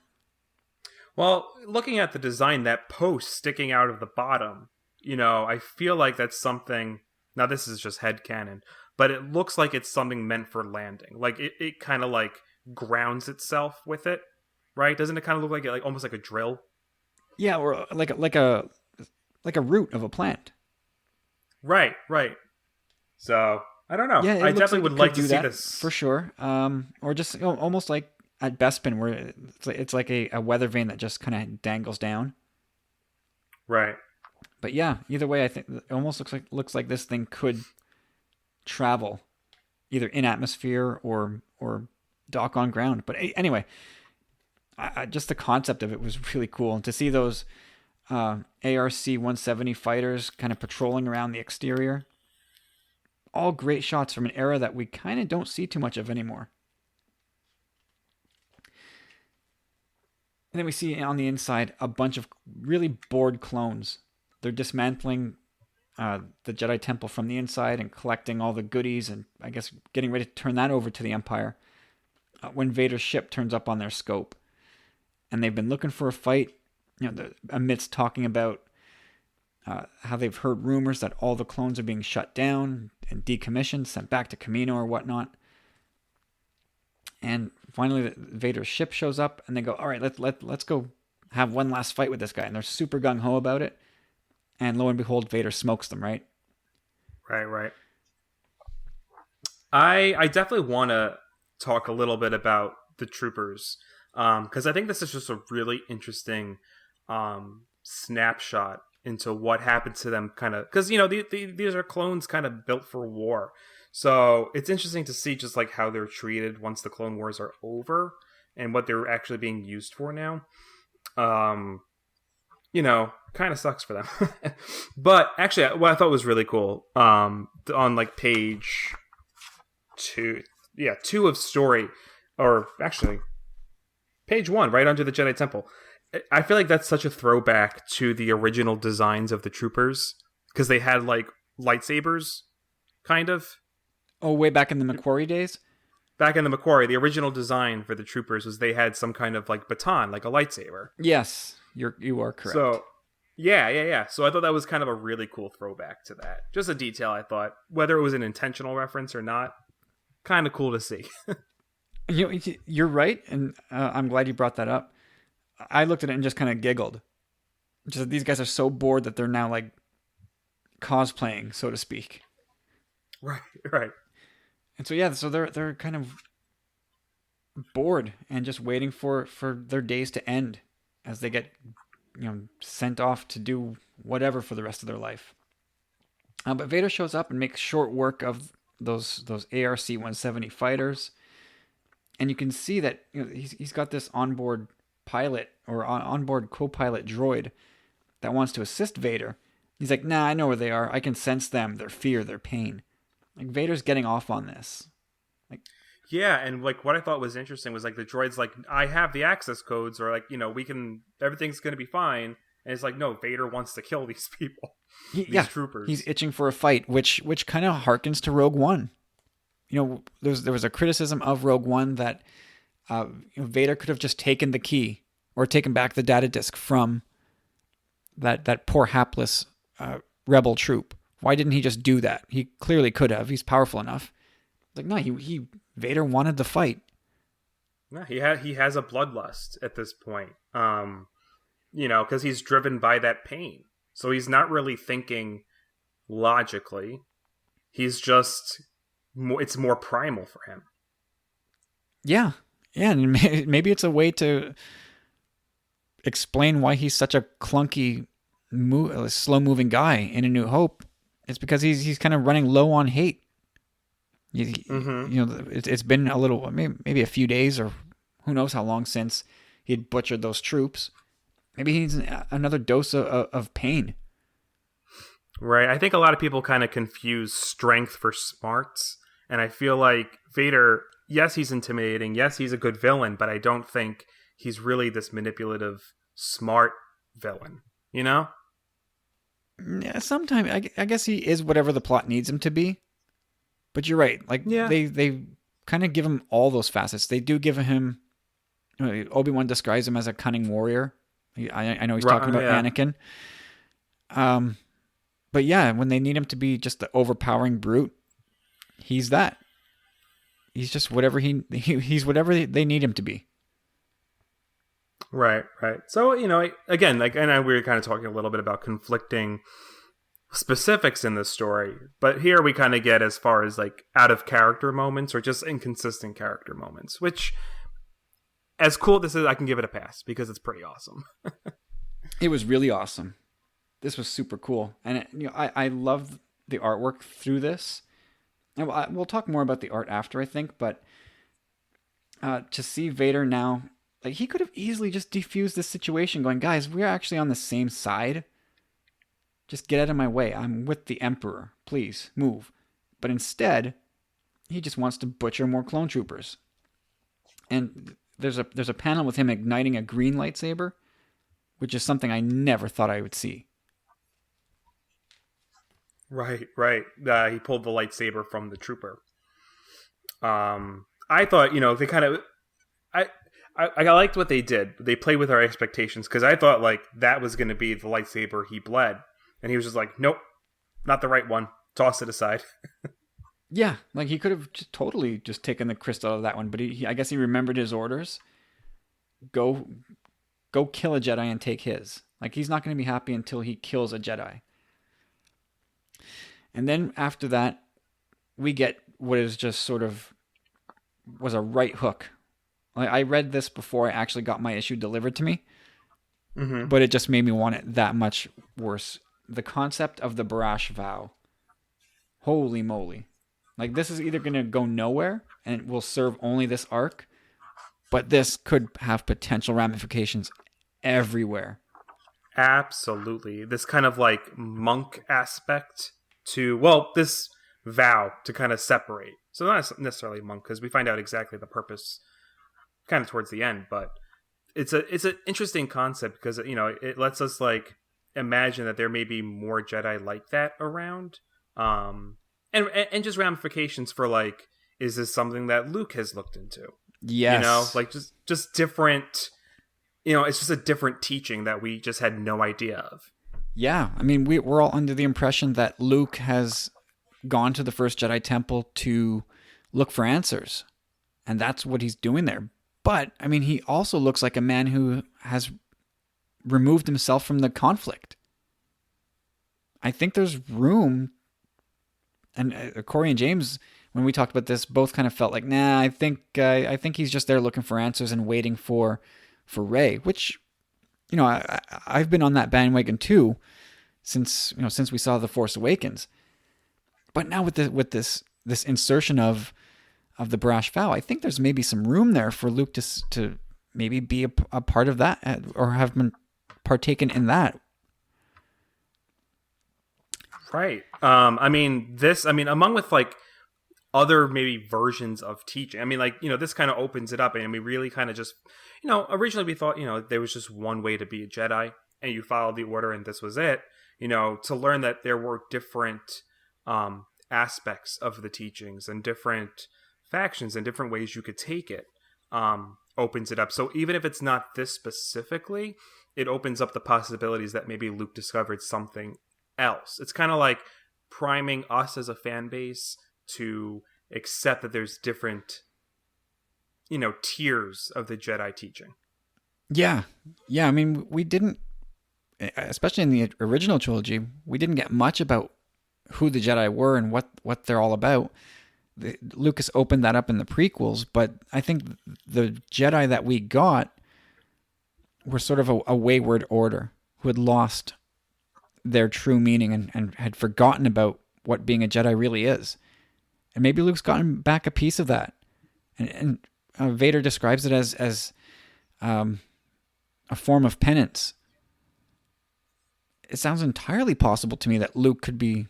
Well, looking at the design, that post sticking out of the bottom, I feel like that's something. Now, this is just headcanon, but it looks like it's something meant for landing. Like, it kind of like grounds itself with it, right? Doesn't it kind of look like almost like a drill? Yeah, or like a root of a plant. Right. So I don't know. Yeah, it I looks definitely like would it like could to do see that this. for sure. Or just almost like at Bespin, where it's like a weather vane that just kind of dangles down. Right. But yeah, either way, I think it almost looks like this thing could travel either in atmosphere or dock on ground. But anyway, just the concept of it was really cool, and to see those ARC 170 fighters kind of patrolling around the exterior, all great shots from an era that we kind of don't see too much of anymore. And then we see on the inside a bunch of really bored clones. They're dismantling the Jedi Temple from the inside and collecting all the goodies, and I guess getting ready to turn that over to the Empire when Vader's ship turns up on their scope. And they've been looking for a fight, amidst talking about how they've heard rumors that all the clones are being shut down and decommissioned, sent back to Kamino or whatnot. And finally, Vader's ship shows up, and they go, "All right, let's go have one last fight with this guy." And they're super gung ho about it. And lo and behold, Vader smokes them. Right. Right. I definitely want to talk a little bit about the troopers, because I think this is just a really interesting snapshot into what happened to them. Kind of because these are clones kind of built for war. So it's interesting to see just like how they're treated once the Clone Wars are over and what they're actually being used for now. Kind of sucks for them. But actually, what I thought was really cool, on like page 2 of story, or actually page 1, right under the Jedi Temple. I feel like that's such a throwback to the original designs of the troopers, because they had like lightsabers, kind of. Oh, way back in the Macquarie days? Back in the Macquarie, the original design for the troopers was they had some kind of like baton, like a lightsaber. Yes, you are correct. So, yeah. So I thought that was kind of a really cool throwback to that. Just a detail I thought, whether it was an intentional reference or not, kind of cool to see. You're right, and I'm glad you brought that up. I looked at it and just kind of giggled. Just these guys are so bored that they're now like cosplaying, so to speak. Right. And so they're kind of bored and just waiting for their days to end as they get sent off to do whatever for the rest of their life. But Vader shows up and makes short work of those ARC 170 fighters, and you can see that he's got this onboard pilot or onboard co-pilot droid that wants to assist Vader. He's like, "Nah, I know where they are. I can sense them, their fear, their pain." Like, Vader's getting off on this. Yeah, and like what I thought was interesting was like the droid's like, "I have the access codes," or like, everything's gonna be fine. And it's like, no, Vader wants to kill these people, these troopers. He's itching for a fight, which kind of harkens to Rogue One. There was a criticism of Rogue One that Vader could have just taken the key or taken back the data disk from that poor hapless rebel troop. Why didn't he just do that? He clearly could have. He's powerful enough. Like, no, Vader wanted the fight. No, he has a bloodlust at this point. Because he's driven by that pain. So he's not really thinking logically. He's just it's more primal for him. Yeah, and maybe it's a way to explain why he's such a clunky, slow-moving guy in A New Hope. It's because he's kind of running low on hate. It's been a little, maybe a few days, or who knows how long since he'd butchered those troops. Maybe he needs another dose of pain. Right. I think a lot of people kind of confuse strength for smarts. And I feel like Vader, yes, he's intimidating. Yes, he's a good villain. But I don't think he's really this manipulative, smart villain. Yeah, sometimes I guess he is whatever the plot needs him to be. But you're right. Like, they kind of give him all those facets. They do give him... Obi-Wan describes him as a cunning warrior. I know he's talking about Anakin. But yeah, when they need him to be just the overpowering brute, he's that. He's just whatever he's whatever they need him to be. Right. So, again, like, and we were kind of talking a little bit about conflicting specifics in the story, but here we kind of get as far as like out of character moments or just inconsistent character moments, which, as cool as this is, I can give it a pass because it's pretty awesome. It was really awesome. This was super cool, and I love the artwork through this. And we'll talk more about the art after, I think, but to see Vader now, like, he could have easily just defused this situation, going, guys, we're actually on the same side. Just get out of my way. I'm with the Emperor. Please, move. But instead, he just wants to butcher more clone troopers. And there's a panel with him igniting a green lightsaber, which is something I never thought I would see. Right. He pulled the lightsaber from the trooper. I thought, they kind of... I liked what they did. They played with our expectations, because I thought, like, that was going to be the lightsaber he bled. And he was just like, nope, not the right one. Toss it aside. Yeah, like, he could have totally just taken the crystal out of that one, but I guess he remembered his orders. Go kill a Jedi and take his. Like, he's not going to be happy until he kills a Jedi. And then after that, we get what is just sort of was a right hook. Like, I read this before I actually got my issue delivered to me, but it just made me want it that much worse. The concept of the Barash vow. Holy moly. Like, this is either going to go nowhere and it will serve only this arc, but this could have potential ramifications everywhere. Absolutely. This kind of like monk aspect to, well, this vow to kind of separate. So not necessarily monk, because we find out exactly the purpose kind of towards the end, but it's an interesting concept because, it lets us like imagine that there may be more Jedi like that around. And just ramifications for like, is this something that Luke has looked into? Yes. Like just different, it's just a different teaching that we just had no idea of. Yeah. I mean, we're all under the impression that Luke has gone to the first Jedi Temple to look for answers. And that's what he's doing there. But, I mean, he also looks like a man who has removed himself from the conflict. I think there's room. And Corey and James, when we talked about this, both kind of felt like, nah, I think he's just there looking for answers and waiting for Rey, which, I've been on that bandwagon too since we saw The Force Awakens. But now with this insertion of the Barash vow, I think there's maybe some room there for Luke to maybe be a part of that or have been partaken in that. Right. Among with like other maybe versions of teaching. I mean, like, this kind of opens it up, and we really kind of just, originally we thought, there was just one way to be a Jedi and you followed the order and this was it, to learn that there were different aspects of the teachings and different factions and different ways you could take it, opens it up. So even if it's not this specifically, it opens up the possibilities that maybe Luke discovered something else. It's kind of like priming us as a fan base to accept that there's different, tiers of the Jedi teaching. Yeah. I mean, we didn't, especially in the original trilogy, we didn't get much about who the Jedi were and what they're all about. Lucas opened that up in the prequels, but I think the Jedi that we got were sort of a wayward order who had lost their true meaning and had forgotten about what being a Jedi really is. And maybe Luke's gotten back a piece of that. And Vader describes it as a form of penance. It sounds entirely possible to me that Luke could be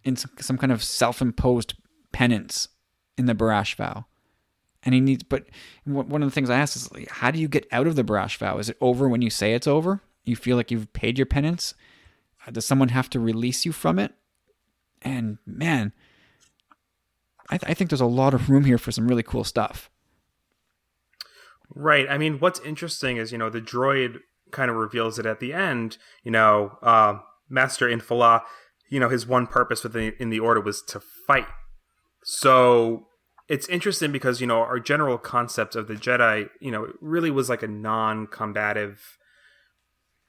in some kind of self-imposed penance in the Barash vow. And but one of the things I asked is, like, how do you get out of the Barash vow? Is it over when you say it's over? You feel like you've paid your penance? Does someone have to release you from it? And man, I think there's a lot of room here for some really cool stuff. Right. I mean, what's interesting is, the droid kind of reveals it at the end. Master Infala, his one purpose in the order was to fight. So it's interesting because, our general concept of the Jedi, it really was like a non-combative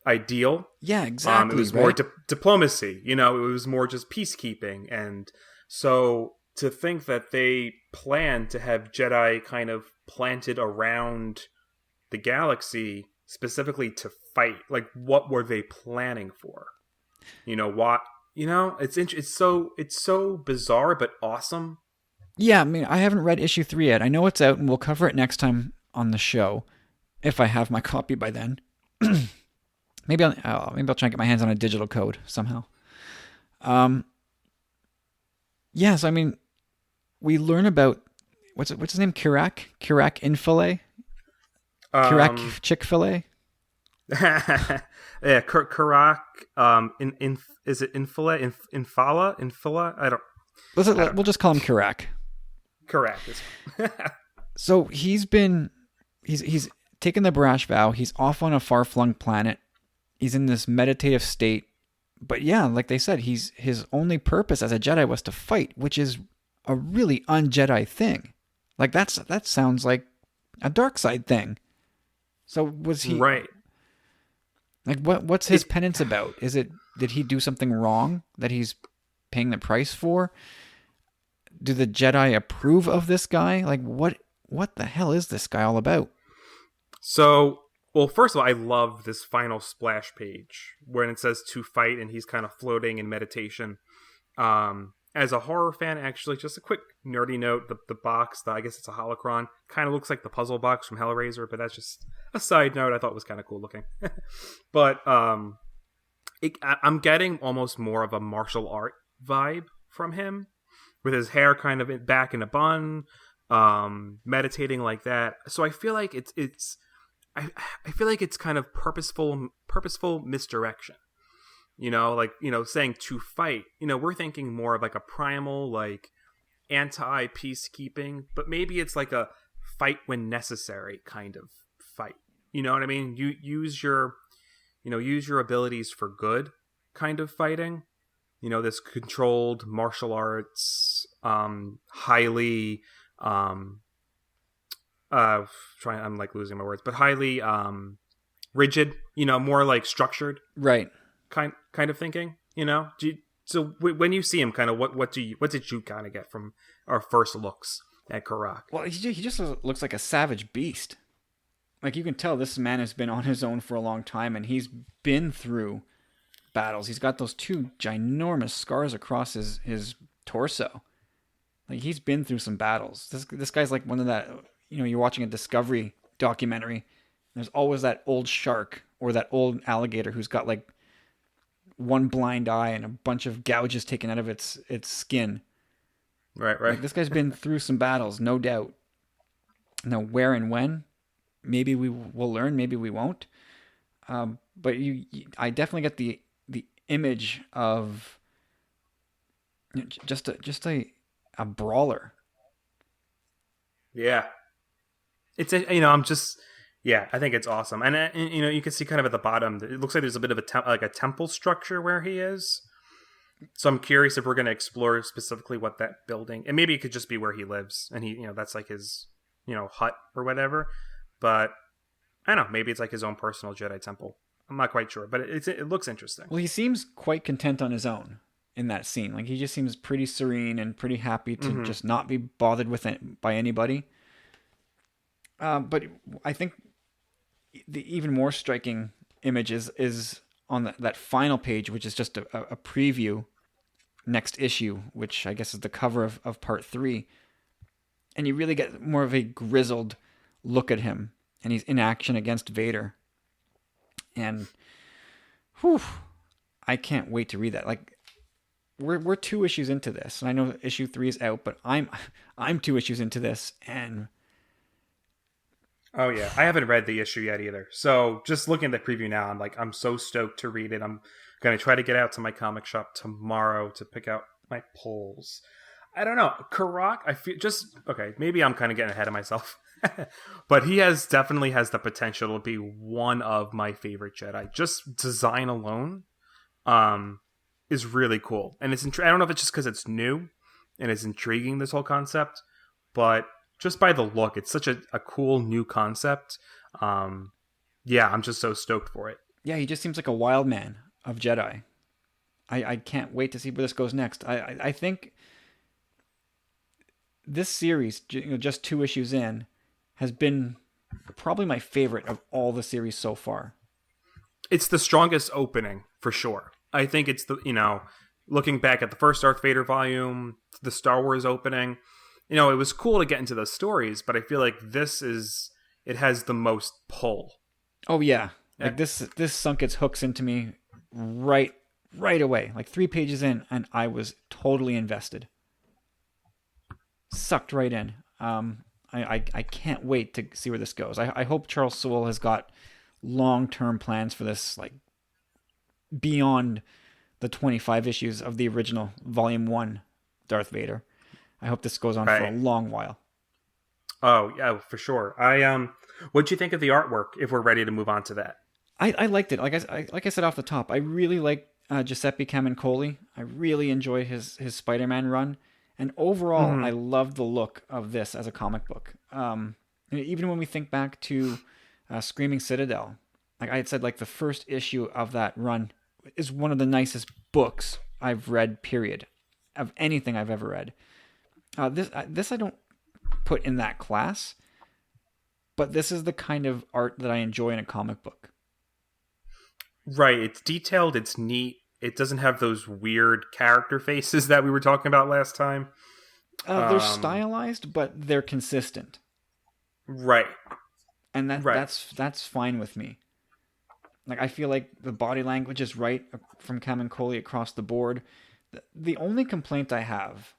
ideal. Yeah, It exactly, was more right? diplomacy. You know, it was more just peacekeeping. And so to think that they planned to have Jedi kind of planted around the galaxy specifically to fight, like what were they planning for? You know what? You know, it's so bizarre but awesome. Yeah, I mean, I haven't read issue 3 yet. I know it's out, and we'll cover it next time on the show if I have my copy by then. Maybe I'll try and get my hands on a digital code somehow. Um, yeah, so I mean, we learn about what's his name? Kirak Infile? Um, Kirak Chick-fil-A? yeah, Karak. In is it Infala? Infala? I don't We'll know. just call him Kirak. Correct. So he's taken the brash vow. He's off on a far-flung planet. He's in this meditative state. But yeah, like they said, his only purpose as a Jedi was to fight, which is a really un-Jedi thing. Like that sounds like a dark side thing. So was he Right. like what's his It, penance about? Is it did he do something wrong that he's paying the price for? Do the Jedi approve of this guy? Like what the hell is this guy all about? so, well, first of all, I love this final splash page when it says to fight and he's kind of floating in meditation. As a horror fan, actually, just a quick nerdy note: the box, I guess it's a holocron, kind of looks like the puzzle box from Hellraiser, but that's just a side note. I thought it was kind of cool looking. But I'm getting almost more of a martial art vibe from him, with his hair kind of back in a bun, meditating like that. So I feel like I feel like it's kind of purposeful misdirection. You know, like, you know, saying to fight, you know, we're thinking more of like a primal, like anti peacekeeping, but maybe it's like a fight when necessary kind of fight. You know what I mean? You use your abilities for good kind of fighting. You know, this controlled martial arts, highly, I'm like losing my words, but highly, rigid, you know, more like structured Right. kind of thinking, you know. When you see him, kind of what did you kind of get from our first looks at Karak? Well, he just looks like a savage beast. Like you can tell this man has been on his own for a long time and he's been through battles. He's got those two ginormous scars across his torso. Like he's been through some battles. This guy's like one of that, you know, you're watching a Discovery documentary. There's always that old shark or that old alligator who's got like one blind eye and a bunch of gouges taken out of its skin. Right, Like this guy's been through some battles, no doubt. Now where and when, maybe we will learn, maybe we won't. But I definitely get the image of just a brawler. Yeah. It's a, you know, I'm just yeah, I think it's awesome, and you know, you can see kind of at the bottom, it looks like there's a bit of like a temple structure where he is. So I'm curious if we're going to explore specifically what that building, and maybe it could just be where he lives, and he, you know, that's like his, you know, hut or whatever. But I don't know, maybe it's like his own personal Jedi temple. I'm not quite sure, but it looks interesting. Well, he seems quite content on his own in that scene. Like he just seems pretty serene and pretty happy to just not be bothered with it by anybody. But I think the even more striking image is on that final page, which is just a preview next issue, which I guess is the cover of part 3. And you really get more of a grizzled look at him, and he's in action against Vader. And whew, I can't wait to read that. Like we're 2 issues into this, and I know issue 3 is out, but I'm 2 issues into this, and Oh yeah, I haven't read the issue yet either. So just looking at the preview now, I'm so stoked to read it. I'm gonna try to get out to my comic shop tomorrow to pick out my pulls. I don't know, Karak. I feel just okay. Maybe I'm kind of getting ahead of myself, but he definitely has the potential to be one of my favorite Jedi. Just design alone, is really cool, and I don't know if it's just because it's new and it's intriguing, this whole concept, but just by the look, it's such a cool new concept. Yeah, I'm just so stoked for it. Yeah, he just seems like a wild man of Jedi. I can't wait to see where this goes next. I think this series, just 2 issues in, has been probably my favorite of all the series so far. It's the strongest opening for sure. I think it's looking back at the first Darth Vader volume, the Star Wars opening, it was cool to get into those stories, but I feel like it has the most pull. Oh yeah, Yeah. like this sunk its hooks into me right away. Like 3 pages in, and I was totally invested, sucked right in. I can't wait to see where this goes. I hope Charles Soule has got long-term plans for this, like beyond the 25 issues of the original Volume 1 Darth Vader. I hope this goes on for a Right. long while. Oh yeah, for sure. What'd you think of the artwork? If we're ready to move on to that. I liked it. Like I said off the top, I really like Giuseppe Camuncoli. I really enjoy his Spider-Man run, and overall, I Mm-hmm. love the look of this as a comic book. Even when we think back to Screaming Citadel, like I had said, like the first issue of that run is one of the nicest books I've read. Period, of anything I've ever read. This I don't put in that class, but this is the kind of art that I enjoy in a comic book. Right. It's detailed. It's neat. It doesn't have those weird character faces that we were talking about last time. They're Um, stylized, but they're consistent, right. and Right. that's fine with me. Like I feel like the body language is right from Camuncoli across the board. The only complaint I have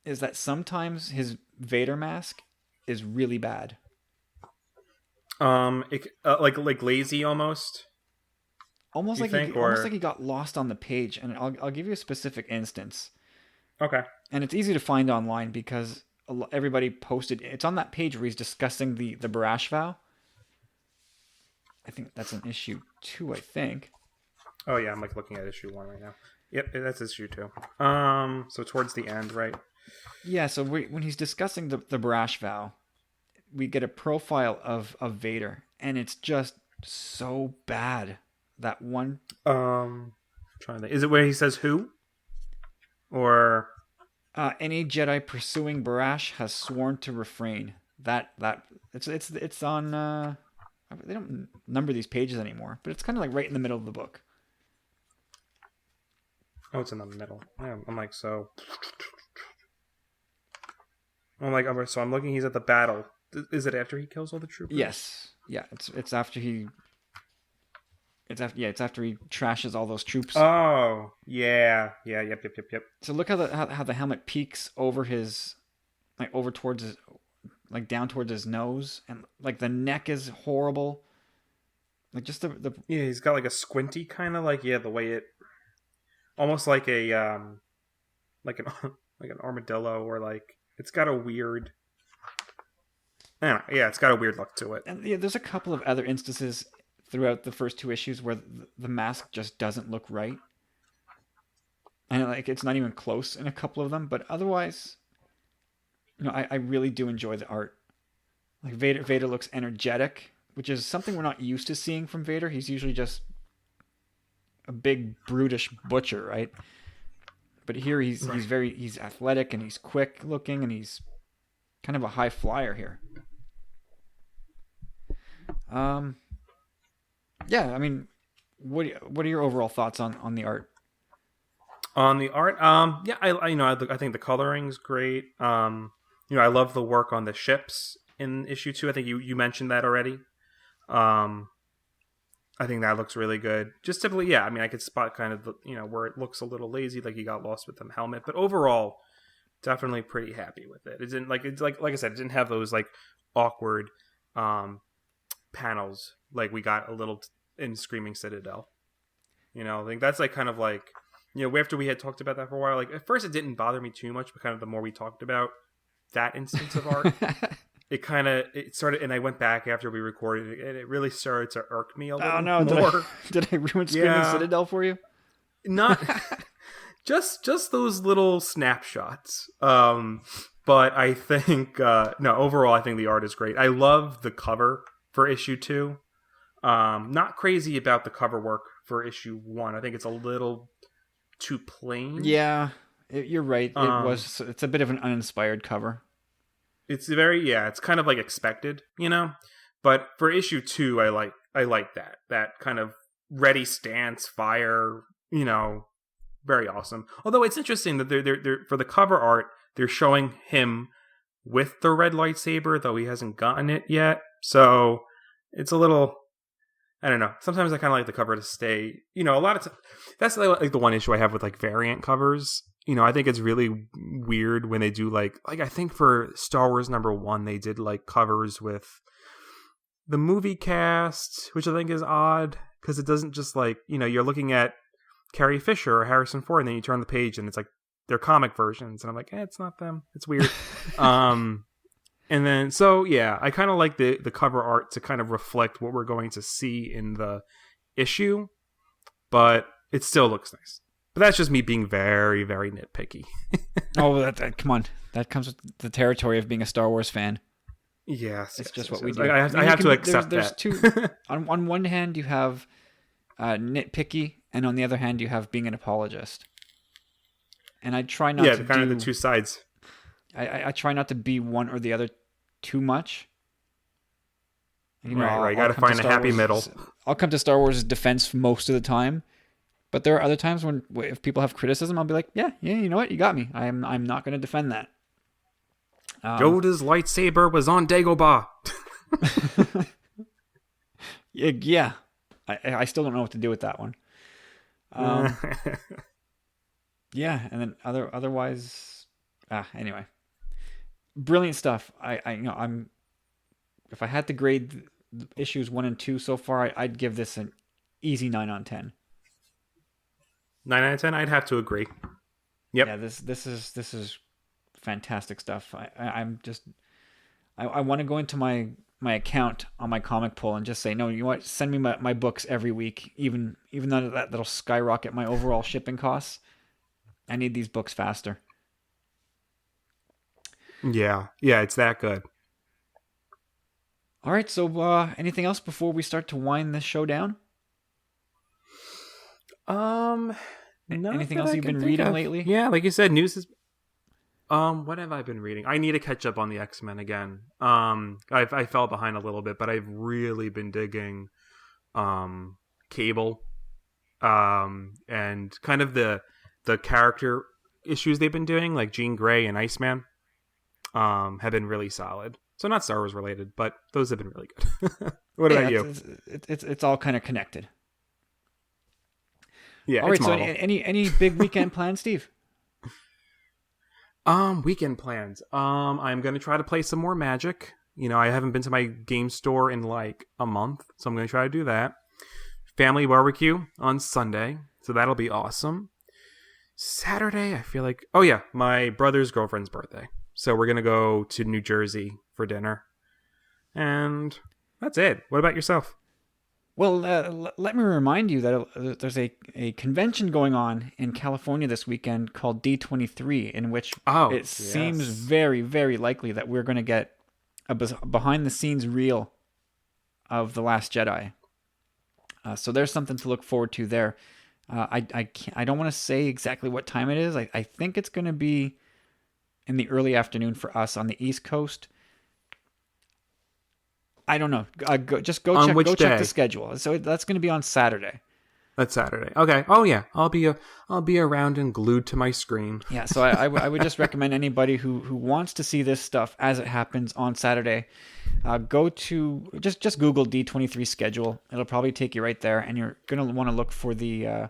is that sometimes his Vader mask is really bad, Like lazy almost. You think, almost like or he got lost on the page. And I'll give you a specific instance, okay. and it's easy to find online because everybody posted. It's on that page where he's discussing the Barash vow. I think that's an issue 2. I think. Oh yeah, I'm like looking at issue 1 right now. Yep, that's issue 2. So towards the end, right? Yeah, so when he's discussing the Barash vow, we get a profile of Vader, and it's just so bad. That one, Trying to. Is it where he says who or any Jedi pursuing Barash has sworn to refrain. That it's on. They don't number these pages anymore, but it's kind of like right in the middle of the book. oh, it's in the middle. Yeah, I'm like so. I'm like so. I'm looking. He's at the battle. Is it after he kills all the troopers? Yes, yeah, it's after he. It's after he trashes all those troops. Oh yeah, yeah, yep. So look how the helmet peaks over his, like over towards his, like down towards his nose, and like the neck is horrible. Like just the Yeah, he's got like a squinty kind of like the way it almost like a like an like an armadillo or like it's got a weird. I don't know, yeah, it's got a weird look to it. and yeah, there's a couple of other instances throughout the first 2 issues where the mask just doesn't look right, and like it's not even close in a couple of them. But otherwise, I really do enjoy the art. Like Vader looks energetic, which is something we're not used to seeing from Vader. He's usually just a big brutish butcher, right? But here Right. he's athletic and he's quick looking and he's kind of a high flyer here. Um, yeah, I mean, what are your overall thoughts on the art? On the art, yeah, I think the coloring's great. I love the work on the ships in issue 2. I think you mentioned that already. Um, I think that looks really good. Just typically, yeah. I mean, I could spot kind of the where it looks a little lazy, like you got lost with the helmet, but overall, definitely pretty happy with it. It didn't like I said, it didn't have those like awkward um panels like we got a little in Screaming Citadel. I think that's like kind of like after we had talked about that for a while. Like at first, it didn't bother me too much, but kind of the more we talked about that instance of art, it started, and I went back after we recorded it, and it really started to irk me a Oh little no, more. did I ruin Screaming Yeah, Citadel for you? not just those little snapshots. But I think no, overall, I think the art is great. I love the cover for issue 2. Not crazy about the cover work for issue 1. I think it's a little too plain. Yeah, you're right. It's a bit of an uninspired cover. It's it's kind of like expected, you know. But for issue 2, I like that kind of ready stance, fire, you know, very awesome. Although it's interesting that they're for the cover art, they're showing him with the red lightsaber, though he hasn't gotten it yet. So it's a little, I don't know. Sometimes I kind of like the cover to stay, you know, a lot of that's like the one issue I have with like variant covers. You know, I think it's really weird when they do like I think for Star Wars #1, they did like covers with the movie cast, which I think is odd because it doesn't just like, you know, you're looking at Carrie Fisher or Harrison Ford, and then you turn the page and it's like they're comic versions, and I'm like, it's not them. It's weird. And then so yeah, I kind of like the cover art to kind of reflect what we're going to see in the issue, but it still looks nice. But that's just me being very, very nitpicky. Oh, that come on, that comes with the territory of being a Star Wars fan. Yes, it's just what we do. I have to accept there's that. Two. On one hand, you have nitpicky, and on the other hand, you have being an apologist. And I try not to kind of the two sides. I try not to be one or the other too much. You know, right. Got to find a happy middle. I'll come to Star Wars' defense most of the time, but there are other times when if people have criticism, I'll be like, yeah, you know what, you got me. I'm not going to defend that. Yoda's lightsaber was on Dagobah. Yeah. I still don't know what to do with that one. Yeah, and then otherwise, anyway, brilliant stuff. I'm if I had to grade issues 1 and 2 so far, I'd give this an easy 9 on 10. 9 out of 10. I'd have to agree. Yep. Yeah, this is fantastic stuff. I want to go into my account on my comic pull and just say, no, you know what? Send me my books every week, even though that'll skyrocket my overall shipping costs. I need these books faster. Yeah, it's that good. All right, so anything else before we start to wind this show down? Anything else you've been reading lately? Yeah, like you said, news is. What have I been reading? I need to catch up on the X-Men again. I fell behind a little bit, but I've really been digging, Cable, and kind of the character issues they've been doing, like Jean Grey and Iceman, have been really solid. So not Star Wars related, but those have been really good. What about you? It's all kind of connected. Yeah. All right. So any big weekend plans, Steve? Weekend plans. I'm gonna try to play some more Magic. You know, I haven't been to my game store in like a month, so I'm gonna try to do that. Family barbecue on Sunday, so that'll be awesome. Saturday, I feel like, oh yeah, my brother's girlfriend's birthday, so we're gonna go to New Jersey for dinner, and that's it. What about yourself? Well, let me remind you that there's a convention going on in California this weekend called D23, in which it seems very, very likely that we're going to get a behind-the-scenes reel of The Last Jedi. So there's something to look forward to there. I don't want to say exactly what time it is. I think it's going to be in the early afternoon for us on the East Coast. I don't know. Go check the schedule. So that's going to be on Saturday. That's Saturday. Okay. Oh yeah, I'll be around and glued to my screen. Yeah. So I would just recommend anybody who wants to see this stuff as it happens on Saturday, go to just Google D23 schedule. It'll probably take you right there, and you're going to want to look for the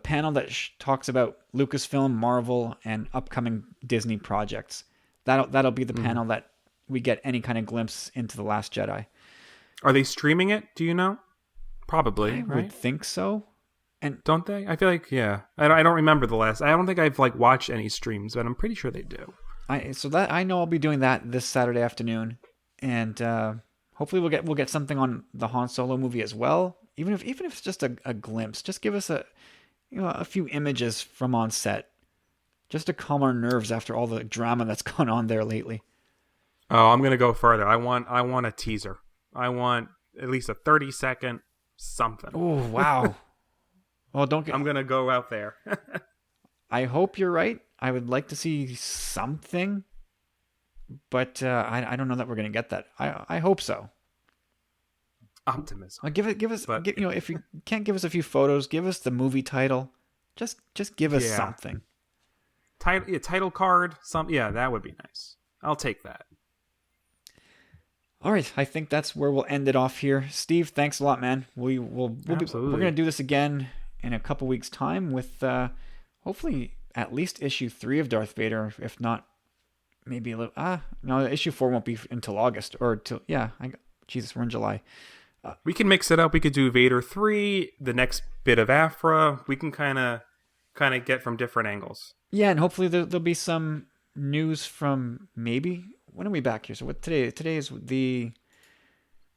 panel that talks about Lucasfilm, Marvel, and upcoming Disney projects. That'll be the panel that we get any kind of glimpse into The Last Jedi. Are they streaming it? Do you know? Probably, I would think so. And don't they? I feel like, yeah. I don't remember the last. I don't think I've like watched any streams, but I'm pretty sure they do. I know I'll be doing that this Saturday afternoon, and hopefully we'll get something on the Han Solo movie as well. Even if it's just a glimpse, just give us a few images from on set, just to calm our nerves after all the drama that's gone on there lately. Oh, I'm gonna go further. I want a teaser. I want at least a 30-second something. Oh, wow. Well, I'm going to go out there. I hope you're right. I would like to see something, but I don't know that we're going to get that. I hope so. Optimism. Give us, if you can't give us a few photos, give us the movie title. Just give us something. Title card. That would be nice. I'll take that. All right, I think that's where we'll end it off here. Steve, thanks a lot, man. We're going to do this again in a couple weeks' time with hopefully at least issue 3 of Darth Vader, if not maybe a little. No, issue 4 won't be until August Jesus, we're in July. We can mix it up. We could do Vader 3, the next bit of Afra. We can kind of get from different angles. Yeah, and hopefully there'll be some news from maybe. When are we back here? So what today? Today is the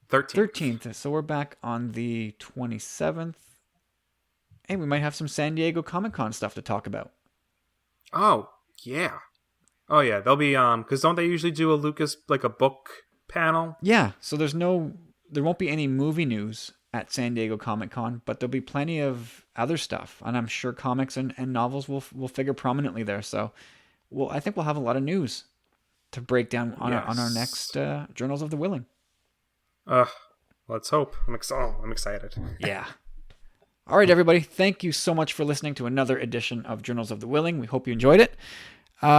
13th. So we're back on the 27th. Hey, we might have some San Diego Comic-Con stuff to talk about. Oh, yeah. They'll be because don't they usually do a book panel? Yeah, so there won't be any movie news at San Diego Comic-Con, but there'll be plenty of other stuff, and I'm sure comics and novels will figure prominently there. So, I think we'll have a lot of news to break down on our next Journals of the Whilling. Let's hope. I'm excited. Yeah. All right, everybody. Thank you so much for listening to another edition of Journals of the Whilling. We hope you enjoyed it.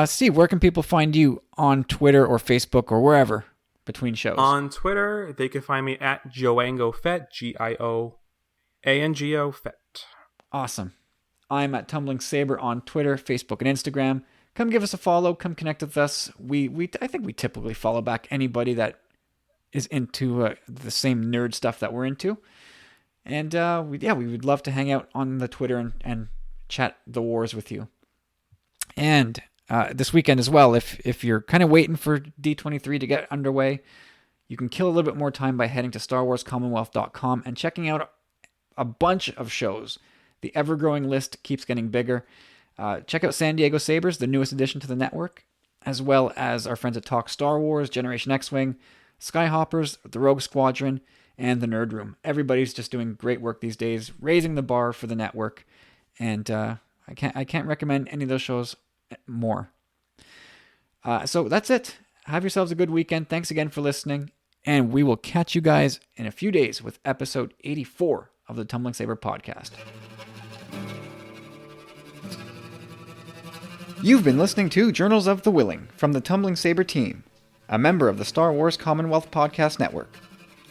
Steve, where can people find you on Twitter or Facebook or wherever between shows? On Twitter, they can find me at GioAngoFett, GIOANGO Fett. Awesome. I'm at Tumbling Saber on Twitter, Facebook, and Instagram. Come give us a follow. Come connect with us. I think we typically follow back anybody that is into the same nerd stuff that we're into. And we would love to hang out on the Twitter and chat the wars with you. And this weekend as well, if you're kind of waiting for D23 to get underway, you can kill a little bit more time by heading to StarWarsCommonwealth.com and checking out a bunch of shows. The ever-growing list keeps getting bigger. Check out San Diego Sabers, the newest addition to the network, as well as our friends at Talk Star Wars, Generation X-Wing, Skyhoppers, the Rogue Squadron, and the Nerd Room. Everybody's just doing great work these days, raising the bar for the network, and I can't recommend any of those shows more. So that's it. Have yourselves a good weekend. Thanks again for listening, and we will catch you guys in a few days with episode 84 of the Tumbling Saber podcast. You've been listening to Journals of the Whilling from the Tumbling Saber team, a member of the Star Wars Commonwealth Podcast Network.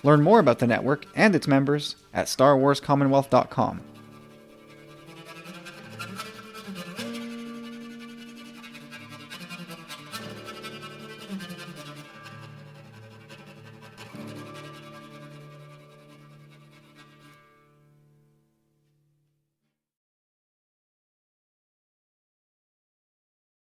Learn more about the network and its members at StarWarsCommonwealth.com.